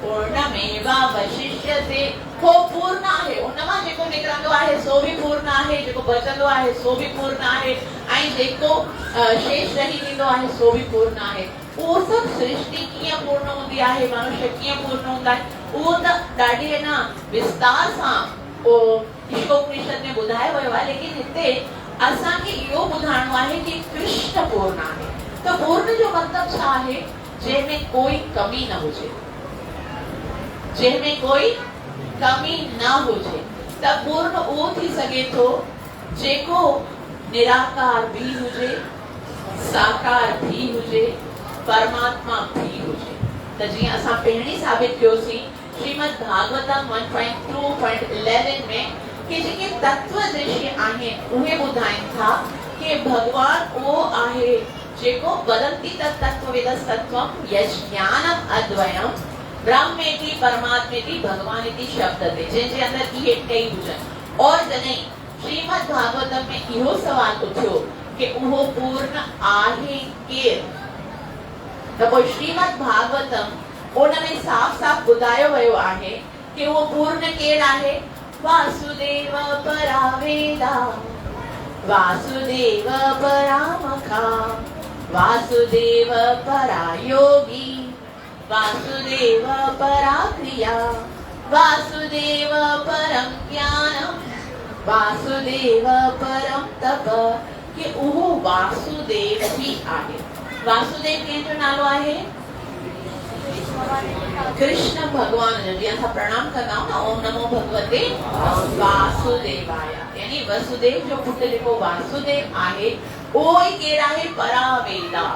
पूर्णमेवावशिष्यते। वो पूर्ण आहे उनमां जेको निकिरंदो आहे सो भी पूर्ण आहे जेको बचंदो आहे सो भी पूर्ण आहे ऐं जेको शेष रही वेंदो आहे सो भी पूर्ण आहे। उहो सभु सृष्टि कीअं पूर्ण हूंदी आहे मनुष्य कीअं पूर्ण हूंदा आहे उहो त ॾाढी न विस्तार सां ईशोपनिषद में ॿुधायो वियो आहे। लेकिन हिते असांखे इहो ॿुधाइणो आहे कि कृष्ण पूर्ण आहे। त पूर्ण जो मतिलबु छा आहे जंहिंमें कोई कमी न हुजे जंहिंमें कोई कमी न हुजे। त पूर्ण उहो थी सघे थो जेको निराकार भी हुजे साकार भी हुजे परमात्मा भी हुजे। त जीअं असां पहिरीं साबित कयोसीं श्रीमद् भागवतम 1.2.11 में कि जेके तत्वदृशी आहिनि उहे ॿुधाइनि था कि भगवान उहो आहे जेको वदन्ति तत्त्वविदस्तत्त्वं यज्ञानम् अद्वयम् ब्रह्मेति परमात्मेति भगवानेति शब्दते जंहिंजे अंदर इहे टई हुजनि। और जॾहिं श्रीमद् भागवतम में इहो सवाल उथियो कि उहो पूर्ण आहे केरु त पोइ श्रीमद् भागवतम उन में साफ़ साफ़ ॿुधायो वियो आहे कि उहो पूर्ण केरु आहे वासुदेव परा वेदा वासुदेव परामखा वासुदेव परा योगी वासुदेव परा क्रिया वासुदेव परम ज्ञानम वासुदेव परम तप के उहो वासुदेव ही आहे। वासुदेव कंहिंजो नालो आहे? कृष्ण भगवान जो। जीअं असां प्रणाम कंदा आहियूं न, ओम नमो भगवते वासुदेवाय, यानी वसुदेव जो पुट जेको वासुदेव आहे उहो ई केरु आहे? परावेदा।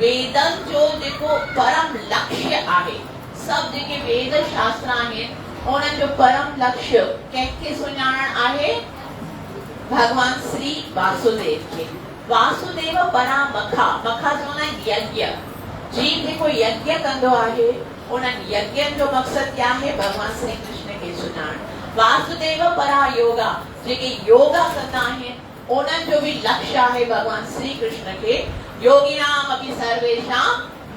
वेदन जो जेको परम लक्ष्य आहे, सब जेके वेद शास्त्र आहिनि उन्हनि जो परम लक्ष्य कंहिंखे सुञाणण आहे? भगवान श्री वासुदेव खे। वासुदेव परामखा, मखा चवंदा आहिनि यज्ञ। जीव जेको यज्ञ कंदो आहे उन्हनि यज्ञनि जो मक़सद क्या है? भगवान श्री कृष्ण खे सुञाणण। वासुदेव परा योगा, जेके योगा कंदा आहिनि उन्हनि जो भी लक्ष्य आहे भगवान श्री कृष्ण खे योगिनाम अपि सर्वेषां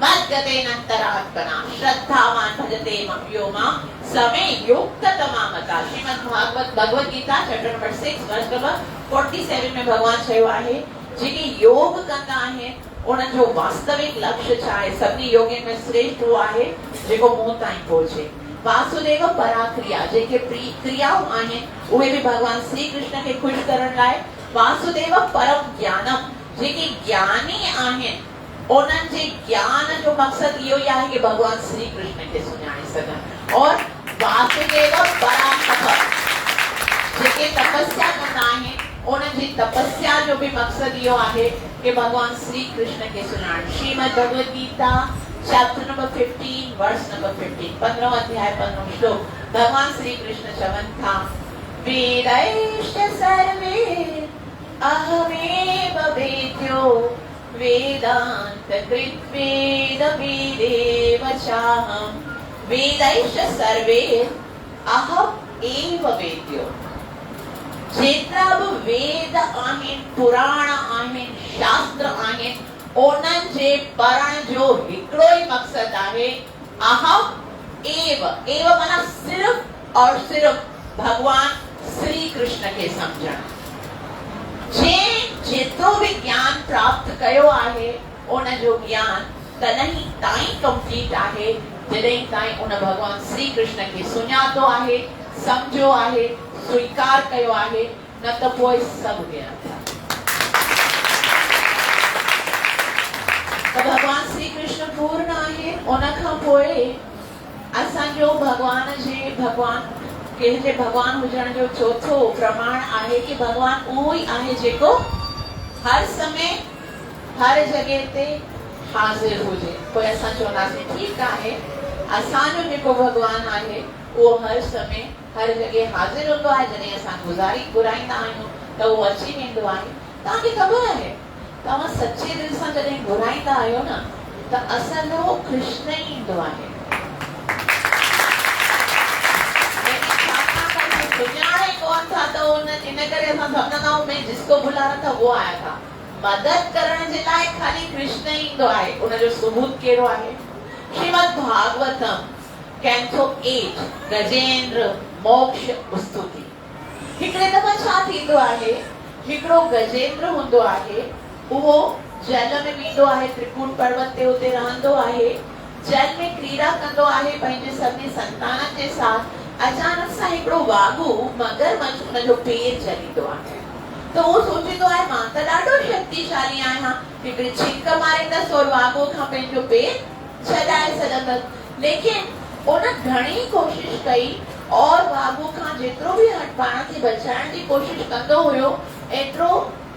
मद्गतेन अंतरात्मना श्रद्धावान भजते यो मां समे युक्ततमा मता। Shrimad Bhagavat Bhagavat Gita chapter number 6 verse number 47 में भगवान चयो आहे जेके योग कंदा आहिनि उन्हनि जो वास्तविक लक्ष्य छा आहे? सभिनी योगियुनि में श्रेष्ठ उहो आहे जेको मूं ताईं पहुचे। वासुदेव परा क्रिया, जेके क्रियाऊं आहिनि उहे भी भगवान श्री कृष्ण खे खुश करण लाइ। वासुदेव परम ज्ञानम, जेके ज्ञानी आहिनि उन्हनि जे ज्ञान जो मक़सद इहो ई आहे कि भगवान श्री कृष्ण खे सुञाणे सघनि। और वासुदेव परामख, जेके तपस्या कंदा आहिनि उन्हनि जी तपस्या जो भी मक़सद इहो आहे कि भगवान श्री कृष्ण खे सुञाणनि। Shrimad Bhagavat Gita chapter number 15 verse number 15, 15 अध्याय 15 श्लोक, भगवान श्री कृष्ण चवनि था वेदैश्च सर्वे अहमेव वेद्यो वेदांत कृत्वेद वेदेव चाहम। वेदैश्च सर्वे अहम एव वेद्यो। जेतिरा बि वेद आहिनि, पुराण आहिनि, शास्त्र आहिनि, उन्हनि जे पढ़ण जो हिकिड़ो ई मक़सद आहे अहम एव। एव माना सिर्फ और सिर्फ भगवान श्री कृष्ण खे समझण। जेतिरो भी ज्ञान प्राप्त कयो आहे उन जो ज्ञान तॾहिं ताईं कंप्लीट आहे जॾहिं ताईं उन भगवान श्री कृष्ण खे सुञातो आहे, समझो आहे, स्वीकार कयो आहे, न त पोइ सभु व्यर्थ आहे। त भगवान श्री कृष्ण पूर्ण आहे। उन खां पोइ असांजो भगवान कंहिंजे भगवान हुजण जो चौथो प्रमाण आहे कि भगवान उहो ई आहे जेको हर समय हर जगह ते हाज़िर हुजे। पोइ असां चवंदासीं ठीकु आहे, असांजो जेको भगवान आहे उहो हर समय हर जगह हाज़िर हूंदो आहे। जॾहिं असां घुराईंदा आहियूं त उहो अची वेंदो आहे। तव्हांखे ख़बर आहे, तव्हां सचे दिलि सां जॾहिं घुराईंदा आहियो न त असल में उहो कृष्ण ई ईंदो आहे। सुञाणे कोन था त इन करे असां सम्झंदा आहियूं मैं जिसको बुला रहा था वो आया था। मदद करण जे लाइ खाली कृष्ण ई ईंदो आहे। उन जो सबूत कहिड़ो आहे? श्रीमद् भागवतम कैंथो 8 गजेंद्र मोक्ष स्तुति। हिकिड़े दफ़ा छा थींदो आहे, हिकिड़ो गजेंद्र हूंदो आहे, उहो जल में वेंदो आहे, त्रिकुट पर्वत ते उते रहंदो आहे, जल में क्रीड़ा कंदो आहे पंहिंजे सभिनी संताननि जे साथ। अचानक सां हिकिड़ो वाघू मगरमच्छ हुन जो पेर जलींदो आहे। त उहो सोचींदो आहे मां त ॾाढो शक्तिशाली आहियां, हिकिड़ी छिक मारींदसि और वाघो खां पंहिंजो पेर छॾाए सघंदसि। लेकिन उन घणी कोशिश कई और वाघो खां जेतिरो भी पाण खे बचाइण जी कोशिश कंदो हुयो, एतिरो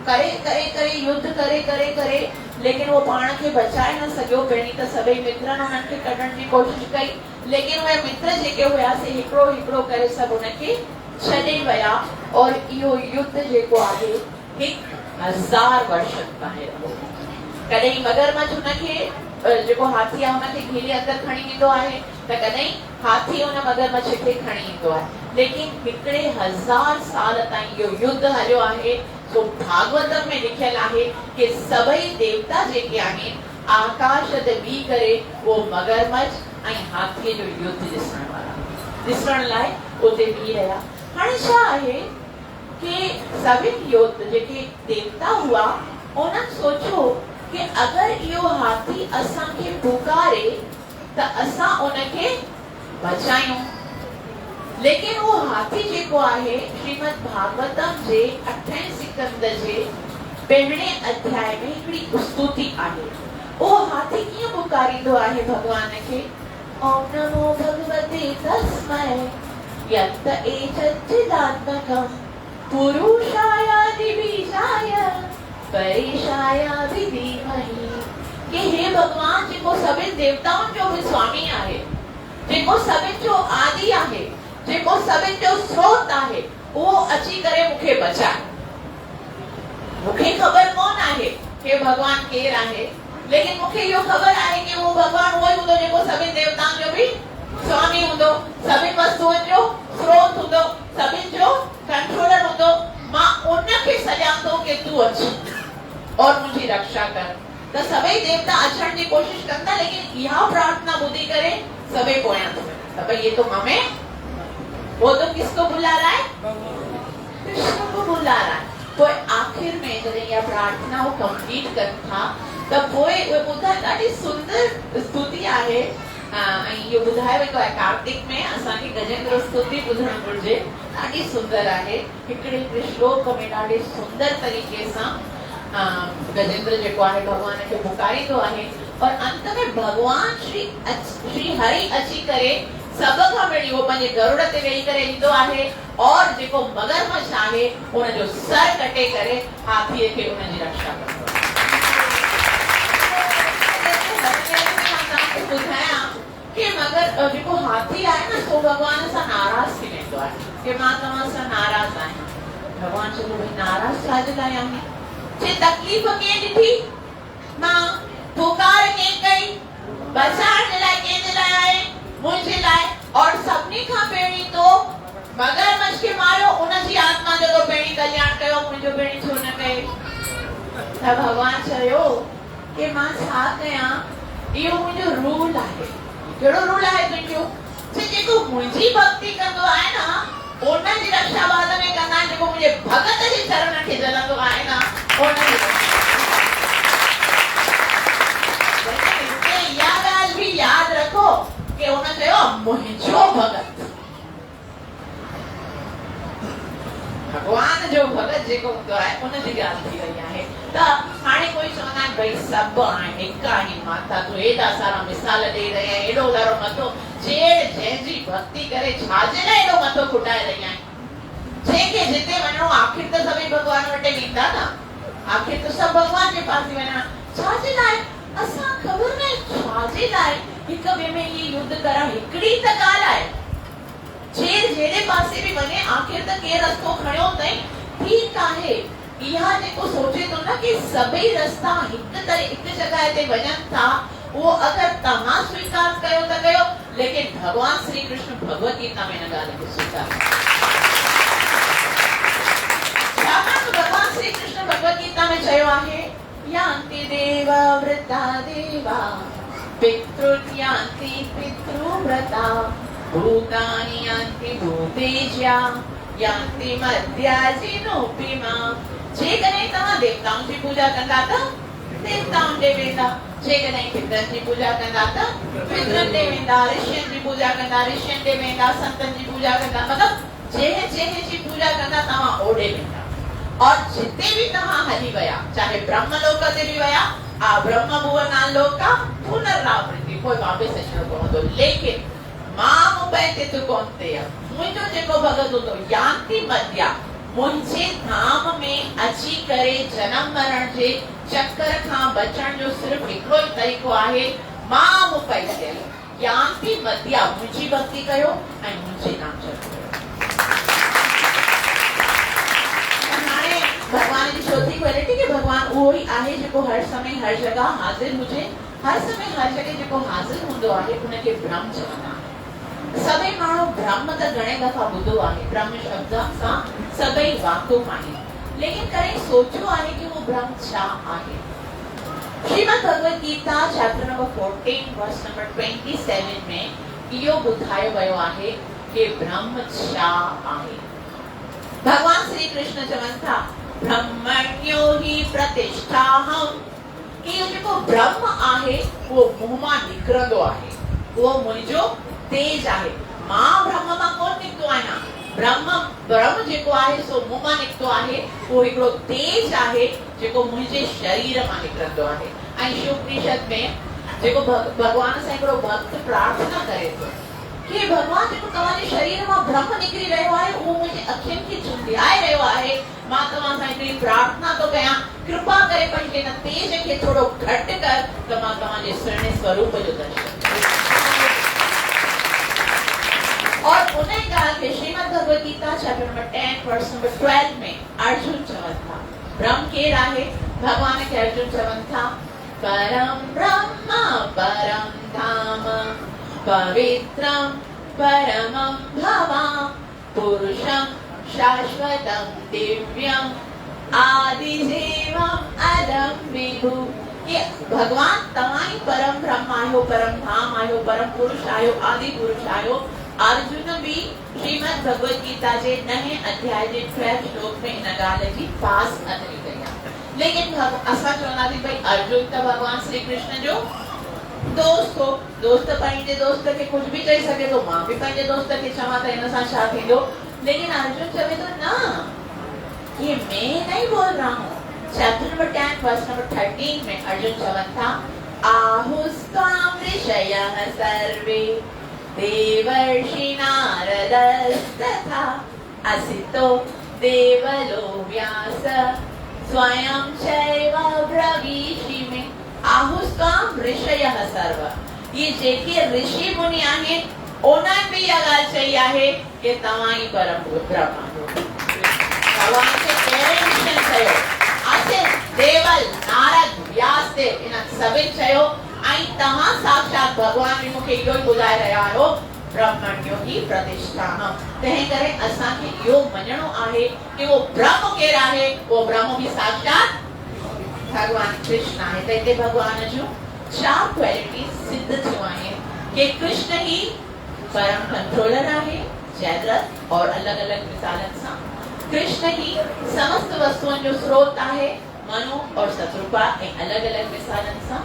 करे करे करे युद्ध करे करे करे, लेकिन वो पाण खे बचाए न सघियो। पहिरीं त सभई मित्रनि उन्हनि खे कढण जी कोशिश कई, लेकिन उहे मित्र जेके हुआसीं हिकिड़ो हिकिड़ो करे सभु उनखे छॾे विया। और इहो युद्ध जेको आहे 1000 वर्षनि ताईं रहियो। कॾहिं मगरमच्छ हुनखे जेको हाथी आहे हुनखे घेरे अंदर खणी वेंदो आहे, त कॾहिं हाथी हुन मगरमच्छ खे खणी ईंदो आहे। लेकिन हिकिड़े 1000 साल ताईं इहो युद्ध हलियो आहे। तो भागवतम में लिखियल आहे कि सभई देवता जेके आहिनि आकाश ते बीह करे वो मगरमच्छ ऐं हाथीअ जो युद्ध ॾिसण लाइ उते बीह रहिया। हाणे छा आहे कि सभिनी योद्धा जेके देवता हुआ उन्हनि सोचियो कि अगरि इहो हाथी असांखे पुकारे त असां उनखे बचायूं। लेकिन वो हाथी जेको आहे श्रीमद भागवतम जे 28 स्कंद जे 2वें अध्याय में हिकड़ी स्तुति आहे। वो हाथी कीअं पुकारींदो आहे भगवान खे, ओम नमो भगवते तस्मै यत् एतच्चिदात्मकं पुरुषाय दिवीजाय परेशाय विधीमहि। कि हे भगवान जेको सभी देवताओं जो भी स्वामी आहे, जेको सभी जो आदि आहे, जेको सभी जो स्रोत आहे, वो अची करे मुखे बचाए। मुखे खबर कोन आहे कि भगवान केर आहे, लेकिन मुखे यो खबर आहे कि वो भगवान वही हुंदो जेको सभी देवताओं जो भी स्वामी हुंदो, सभी वस्तुओं जो स्रोत हुंदो, सभी जो कंट्रोलर हुंदो। मां उनखे सजांदो कि तू अच और मुझी रक्षा कर। तो सभी देवता अचण की कोशिश कंदा, लेकिन यह प्रार्थना बुद्धि करे सभी पोया तो भाई ये तो हमें, वो तो किसको बुला रहा है, कृष्ण को बुला रहा है। तो आखिर में जब यह प्रार्थना वो कंप्लीट कर था तब वो बुधा ॾाढी सुंदर स्तुति आहे। ये बुधाए वेंदो आहे कार्तिक में असांखे गजेंद्र स्तुति ॿुधण घुर्जे, ॾाढी सुंदर आहे। हिकिड़े श्लोक में ॾाढे सुंदर तरीके सां गजेंद्र जेको आहे भगवान खे पुकारींदो आहे और अंत में भगवान श्री हरि अची करे सब खां पहिरीं वो पंहिंजे गरुड़ ते वेही करे ईंदो आहे और जेको मगरमच्छ आहे उनजो सर कटे करे हाथीअ खे उनजी रक्षा कंदो आहे। ॿुधायां कि मगर जेको हाथी आहे न सो भगवान सां नाराज़ थी वेंदो आहे कि मां तव्हां सां नाराज़ आहियां। भगवान चवंदो भई नाराज़ छाजे लाइ आहीं, जे तकलीफ़ कंहिं ॾिठी, मां पुकार कंहिं कई, बचाइण जे लाइ कंहिंजे लाइ आहे, मुंहिंजे लाइ। और सभिनी खां पहिरीं तो मगरमच्छ खे मारियो, उनजी आत्मा जो तो पहिरीं कल्याण कयो, मुंहिंजो पहिरीं छो न कयो। त भगवान चयो कि मां छा कयां, इहो मुंहिंजो रूल आहे। कहिड़ो रूल आहे तुंहिंजो, जेको मुंहिंजी भक्ति कंदो आहे न उनजी रक्षा बाद में कंदा आहिनि, जेको मुंहिंजे भगत जे चरण खे जलंदो आहे न उनजी इहा ॻाल्हि बि यादि रखो कि उन चयो मुंहिंजो भगत, भगवान जो भगत जेको हूंदो आहे उनजी ॻाल्हि थी रही आहे। त हाणे कोई चवंदा आहिनि भई सभु आहिनि, हिकु आहिनि, माता तूं एॾा सारा मिसाल ॾेई रही आहे, एॾो सारो मथो जंहिंजी भक्ति करे छाजे लाइ एॾो मथो खुटाए रही आहे। जंहिंखे जिते वञणो आखिर त सभई भगवान वटि वेंदा न, आखिर त सभु भगवान जे पासे वञणा, छाजे लाइ असां ख़बर न छाजे लाइ हिक ॿिए में ये युद्ध करण। हिकिड़ी त ॻाल्हि आहे, जहिड़े पासे बि वञे आखिर त के रस्तो खणियो अथई, ठीकु आहे। इहा जेको सोचे थो न कि सभई रस्ता हिकु जॻह ते वञनि था, वो अगर तव्हां स्वीकार कयो त कयो, लेकिन भगवान श्री कृष्ण भगवत गीता में हिन ॻाल्हि खे स्वीकार छाकाणि भगवान श्री कृष्ण भगवत गीता में चयो आहे, यान्ति देवा वृता देवा पितृयान्ति पितृव्रता भूतानि यान्ति भूतेज्या यान्ति मर्त्याजिनोपिमा। जेकॾहिं तव्हां देवताउनि जी पूजा कंदा त देवताउनि ॾे वेंदा, जेकॾहिं पितरनि जी पूजा कंदा त पितरनि ॾे वेंदा, ऋषियनि जी पूजा कंदा ऋषियनि ॾे वेंदा, संतनि जी पूजा कंदा, मतिलबु जंहिं जी पूजा कंदा तव्हां ओॾे वेंदा। और जिते भी तव्हां हली विया, चाहे ब्रह्मलोक ते भी विया, ब्रह्म भुवन लोक का पुनरावृत्ति, कोई वापस अचणो पवंदो, लेकिन मां मुंबई ते कोन्हे। मुंहिंजो जेको भगत हूंदो यान्ति मध्या, मुंहिंजे धाम में अची करे जन्म मरण जे चक्कर खां बचण जो सिर्फ हिकिड़ो ई तरीक़ो आहे, मां मुंबई ते यान्ति मध्या, मुंहिंजी भक्ति कयो ऐं मुंहिंजे नाम जपो। हाणे भगवान जी चौथी क्वालिटी कि भगवान उहो ई आहे जेको हर समय हर जगह हाज़िर हुजे, हर समय हर जगह जेको हाज़िर हूंदो आहे उनखे ब्रह्म चवंदा आहिनि। सभई माण्हू ब्रह्म त घणे दफ़ा ॿुधो आहे, ब्रह्म शब्द सां सभई वाक़ुफ़ आहिनि, लेकिन कॾहिं सोचियो आहे कि वो ब्रह्म छा आहे। Shrimad Bhagavat Gita chapter number 14 verse number 27 में इहो ॿुधायो वियो आहे कि ब्रह्म छा आहे। भगवान श्री कृष्ण चवनि था ब्रह्मण्यो हि प्रतिष्ठाहम्, इहो जेको ब्रह्म आहे वो मुंहुं मां निकिरंदो आहे, वो मुंहिंजो तेज आहे। मां ब्रह्म मां कोन निकतो आहियां, ब्रह्म जेको आहे सो मूं मां निकतो आहे, उहो हिकिड़ो तेज आहे जेको मुंहिंजे शरीर मां निकिरंदो आहे। ऐं शिवोपनिषद में जेको भगवान सां हिकिड़ो भक्त प्रार्थना करे थो कि भगवान जेको तव्हांजे शरीर मां ब्रह्म निकिरी रहियो आहे उहो मुंहिंजे अखियुनि खे चुंधियाए रहियो आहे, मां तव्हां सां हिकिड़ी प्रार्थना थो कयां, कृपा करे पंहिंजे हिन तेज खे थोरो घटि कर त मां तव्हांजे सुहिणे स्वरूप जो दर्शन और उन्हें कहा कि Shrimad Bhagavad Gita chapter number 10 verse number 12 में अर्जुन चवन था ब्रह्म के राहे भगवान के अर्जुन चवन था परम ब्रह्म परम धाम पवित्रम परमं भवां पुरुषं शाश्वतं दिव्यं आदिदेवं अदं विभु। कि भगवान तव्हां परम ब्रह्म आयो, परम धाम आयो, परम पुरुष आयो, आदि पुरुष आयो। अर्जुन भी श्रीमद् भगवद गीता जे 9 अध्याय जे 12 श्लोक में इन ॻाल्हि जी पास अदरी कई। लेकिन असां चवंदासीं भई अर्जुन त भगवान श्री कृष्ण जो दोस्त हो, दोस्त पंहिंजे दोस्त खे कुछ भी चई सके तो, मां भी पंहिंजे दोस्त खे चवां त हिन सां छा थींदो। लेकिन अर्जुन चवे तो न, ये मैं नहीं बोल रहा हूँ। चैप्टर नंबर 10 वर्स नंबर 13 में अर्जुन चवन था आहुस्त्वां ऋषयः सर्वे देवर्षि नारदस्तथा असितो देवलो व्यास स्वयं चैव ब्रवीषि मे। आहुस्त्वां ऋषयः सर्व, ये जेके ऋषि मुनि आहिनि उन्हनि भी इहा ॻाल्हि चई आहे कि तव्हां ई परम ब्रह्म आहियो। भगवान खे कहिड़े मिशन चयो, असित देवल नारद व्यास ते इन सभिनि चयो ऐं तव्हां साक्षात भगवान भी मूंखे इहो ई ॿुधाए रहिया आहियो ब्रह्मण्यो ही प्रतिष्ठानम। तंहिं करे असांखे इहो मञणो आहे कि वो ब्रह्म केरु आहे, वो ब्रह्म भी साक्षात भगवान कृष्ण आहे। त हिते भगवान जूं 4 क्वालिटीज़ सिद्ध थियूं आहिनि कि कृष्ण ही परम कंट्रोलर आहे जयद्रथ और अलग अलग मिसालनि सां। कृष्ण ही समस्त वस्तुअनि जो स्रोत आहे मनु और शत्रुपा ऐं अलग अलग मिसालनि सां।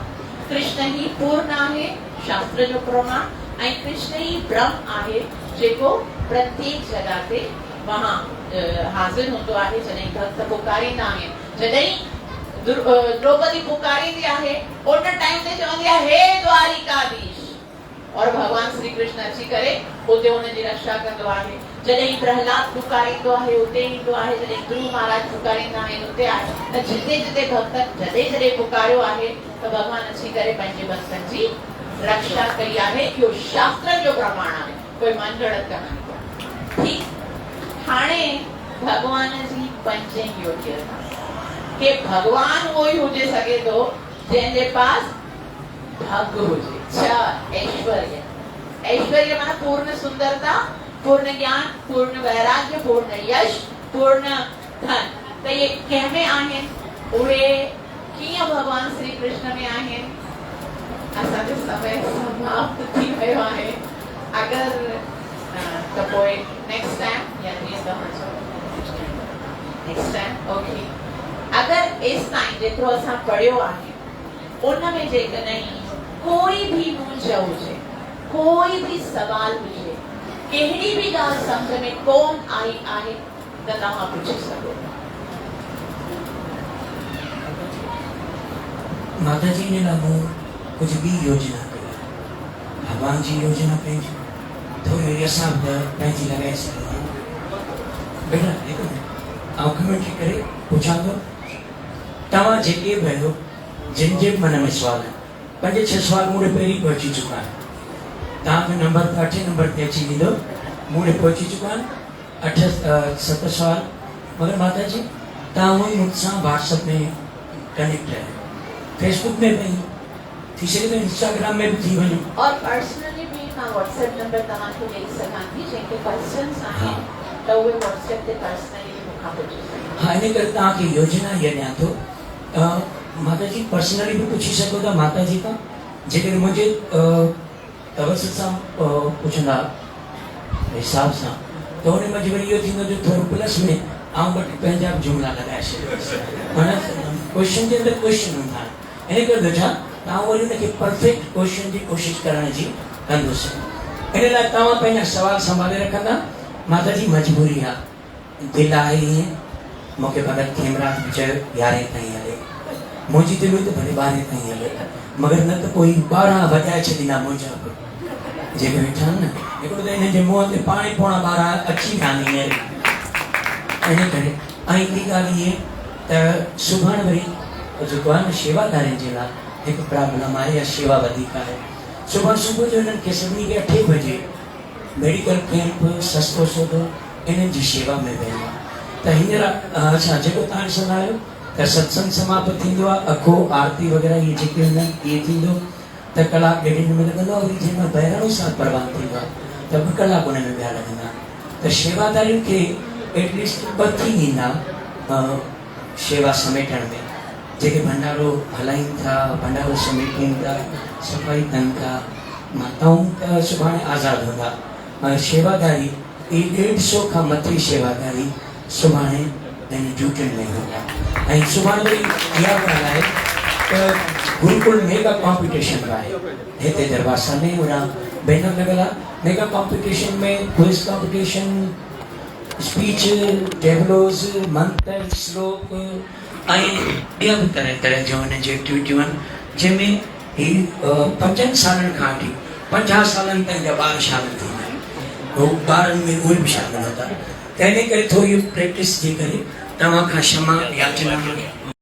कृष्ण ही पूर्ण आहे शास्त्र जो प्रमाण ऐं कृष्ण ही ब्रह्म आहे जेको प्रत्येक जगह ते वहां हाजिर हूंदो आहे जॾहिं भक्त पुकारींदा आहिनि। जॾहिं द्रौपदी पुकारींदी आहे उन टाइम ते चवंदी आहे हे द्वारिकाधीश और भगवान श्री कृष्ण अची करे उते उनजी रक्षा कंदो आहे। जॾहिं प्रहलाद पुकारींदो आहे उते ईंदो आहे, जॾहिं ध्रुव महाराज पुकारींदा आहिनि उते आहे। त जिते जिते भक्त जॾहिं जॾहिं पुकारियो आहे त भगवान अची करे पंहिंजे भक्तनि जी रक्षा कई आहे। इहो शास्त्र जो प्रमाण आहे, कोई मन गढ़ंत कान्हे। ठीक हाणे भगवान जी 5 योग्यता के भगवान उहो ई हुजे सघे थो जंहिंजे पास भाग्य हुजे। 6 ऐश्वर्य, ऐश्वर्य माना पूर्ण सुंदरता, पूर्ण ज्ञान, पूर्ण वैराग्य, पूर्ण यश, पूर्ण धन। त ये कंहिंमें आहिनि, उहे कीअं भगवान श्री कृष्ण में आहिनि। असांजो समय समाप्त थी वियो आहे। अगरि त पोइ नेक्स्ट टाइम या जीअं तव्हां चओ नेक्स्ट टाइम ओके। अगरि एस ताईं जेतिरो असां पढ़ियो आहे उन में जेकॾहिं कोई भी मूंझ हुजे, कोई भी सवाल हुजे, कहिड़ी भी ॻाल्हि सम्झ में कोन आई आहे त तव्हां पुछी सघो। माता जी ने लामो कुछ भी योजना कई, भगवान जी योजना पंहिंजी थोरी असां पंहिंजी लॻाए सघूं। बेटा हिकु मिनट आउं कमेंट्री करे पुछां थो, तव्हां जेके बि आहियो जिन जे मन में सुवाल आहिनि 5-6 सुवाल मूं पहिरीं पहुची चुका आहिनि। तव्हांजो नंबर 8 नंबर ते अची वेंदो, मूं पहुची चुका आहिनि 8-7 सुवाल। मगर माता जी तव्हां उहो ई मूंसां व्हाट्सएप में कनेक्ट आहियो, फेसबुक में भी थी सके तो इंस्टाग्राम में भी थी वञो और पर्सनली भी मां व्हाट्सएप नंबर तव्हांखे ॾेई सघां थी। जेके क्वेश्चन्स आहिनि त उहे व्हाट्सएप ते पर्सनली मूंखां पुछी सघो। हाँ, इन करे तव्हांखे योजना इहा ॾियां थो। माता जी पर्सनली भी पुछी सघो था माता जी खां, जेकॾहिं मुंहिंजे तवसत सां पुछंदा हिसाब सां त हुन में वरी इहो थींदो जो थोरो प्लस में आउं वटि पंहिंजा बि जुमिला लॻाए छॾींदुसि। माना क्वेश्चन जे अंदरि क्वेश्चन हूंदा आहिनि, इन करे थो छा तव्हां वरी हुनखे परफेक्ट क्वेश्चन जी कोशिशि करण जी कंदुसि। इन लाइ तव्हां पंहिंजा सवाल संभाले रखंदा। माता जी मजबूरी आहे, दिलि आहे ईअं, मूंखे भॻत खेमराज बि चयो 11 ताईं हले, मुंहिंजी दिलि हुई त भले 12 ताईं हले, मगर न त कोई 12 वॼाए छॾींदा मुंहिंजा बि जेके वेठा आहिनि न। हिकिड़ो त हिन जे मुंहं ते पाणी पोणा 12 अची विया आहिनि हींअर इन करे। ऐं ॿी ॻाल्हि इहे त सुभाणे वरी जेको आहे न शेवादारियुनि जे लाइ हिकु प्रॉब्लम आहे या शेवा वधीक आहे। सुभाणे सुबुह जो हिननि खे सभिनी खे 8 बजे मेडिकल कैंप सस्तो सौदो इन्हनि जी शेवा में वियो आहे। त हींअर अच्छा जेको तव्हां ॾिसंदा आहियो त सत्संग समाप्त थींदो आहे, अखो आरती वग़ैरह इहे जेके हूंदा आहिनि इहे थींदो त कलाक ॾेढ में लॻंदो आहे। वरी जंहिंमहिल बहिराणो साहिब परवान थींदो आहे त 2 कलाक उन में ॿिया लॻंदा। त शेवादारियुनि खे एटलीस्ट 2 थी ॾींदा शेवा समेटण में, जेके भंडारो हलाइनि था, भंडारो समेटनि था, सफ़ाई कनि था। माताऊं त सुभाणे आज़ादु हूंदा, शेवादारी इहे 150 खां मथे शेवादारी सुभाणे हिन ड्यूटियुनि में हूंदा। ऐं सुभाणे वरी इहा ॻाल्हि आहे त गुरुकुल मेगा कॉम्पिटिशन बि आहे हिते दरबार में, होॾां बैनर लॻल आहे। मेगा कॉम्पिटिशन में क्विज़ कॉम्पिटिशन, स्पीच, टेबलोस, मंत्र, श्लोक ऐं ॿिया बि तरह तरह जूं हिन जी एक्टिविटियूं आहिनि, जंहिंमें ही 5 सालनि खां वठी 50 सालनि ताईं जा ॿार शामिल थींदा आहिनि। उहो ॿारनि में उहे बि शामिल हूंदा। त इन करे थोरी प्रैक्टिस जे करे तव्हां खां क्षमा याचना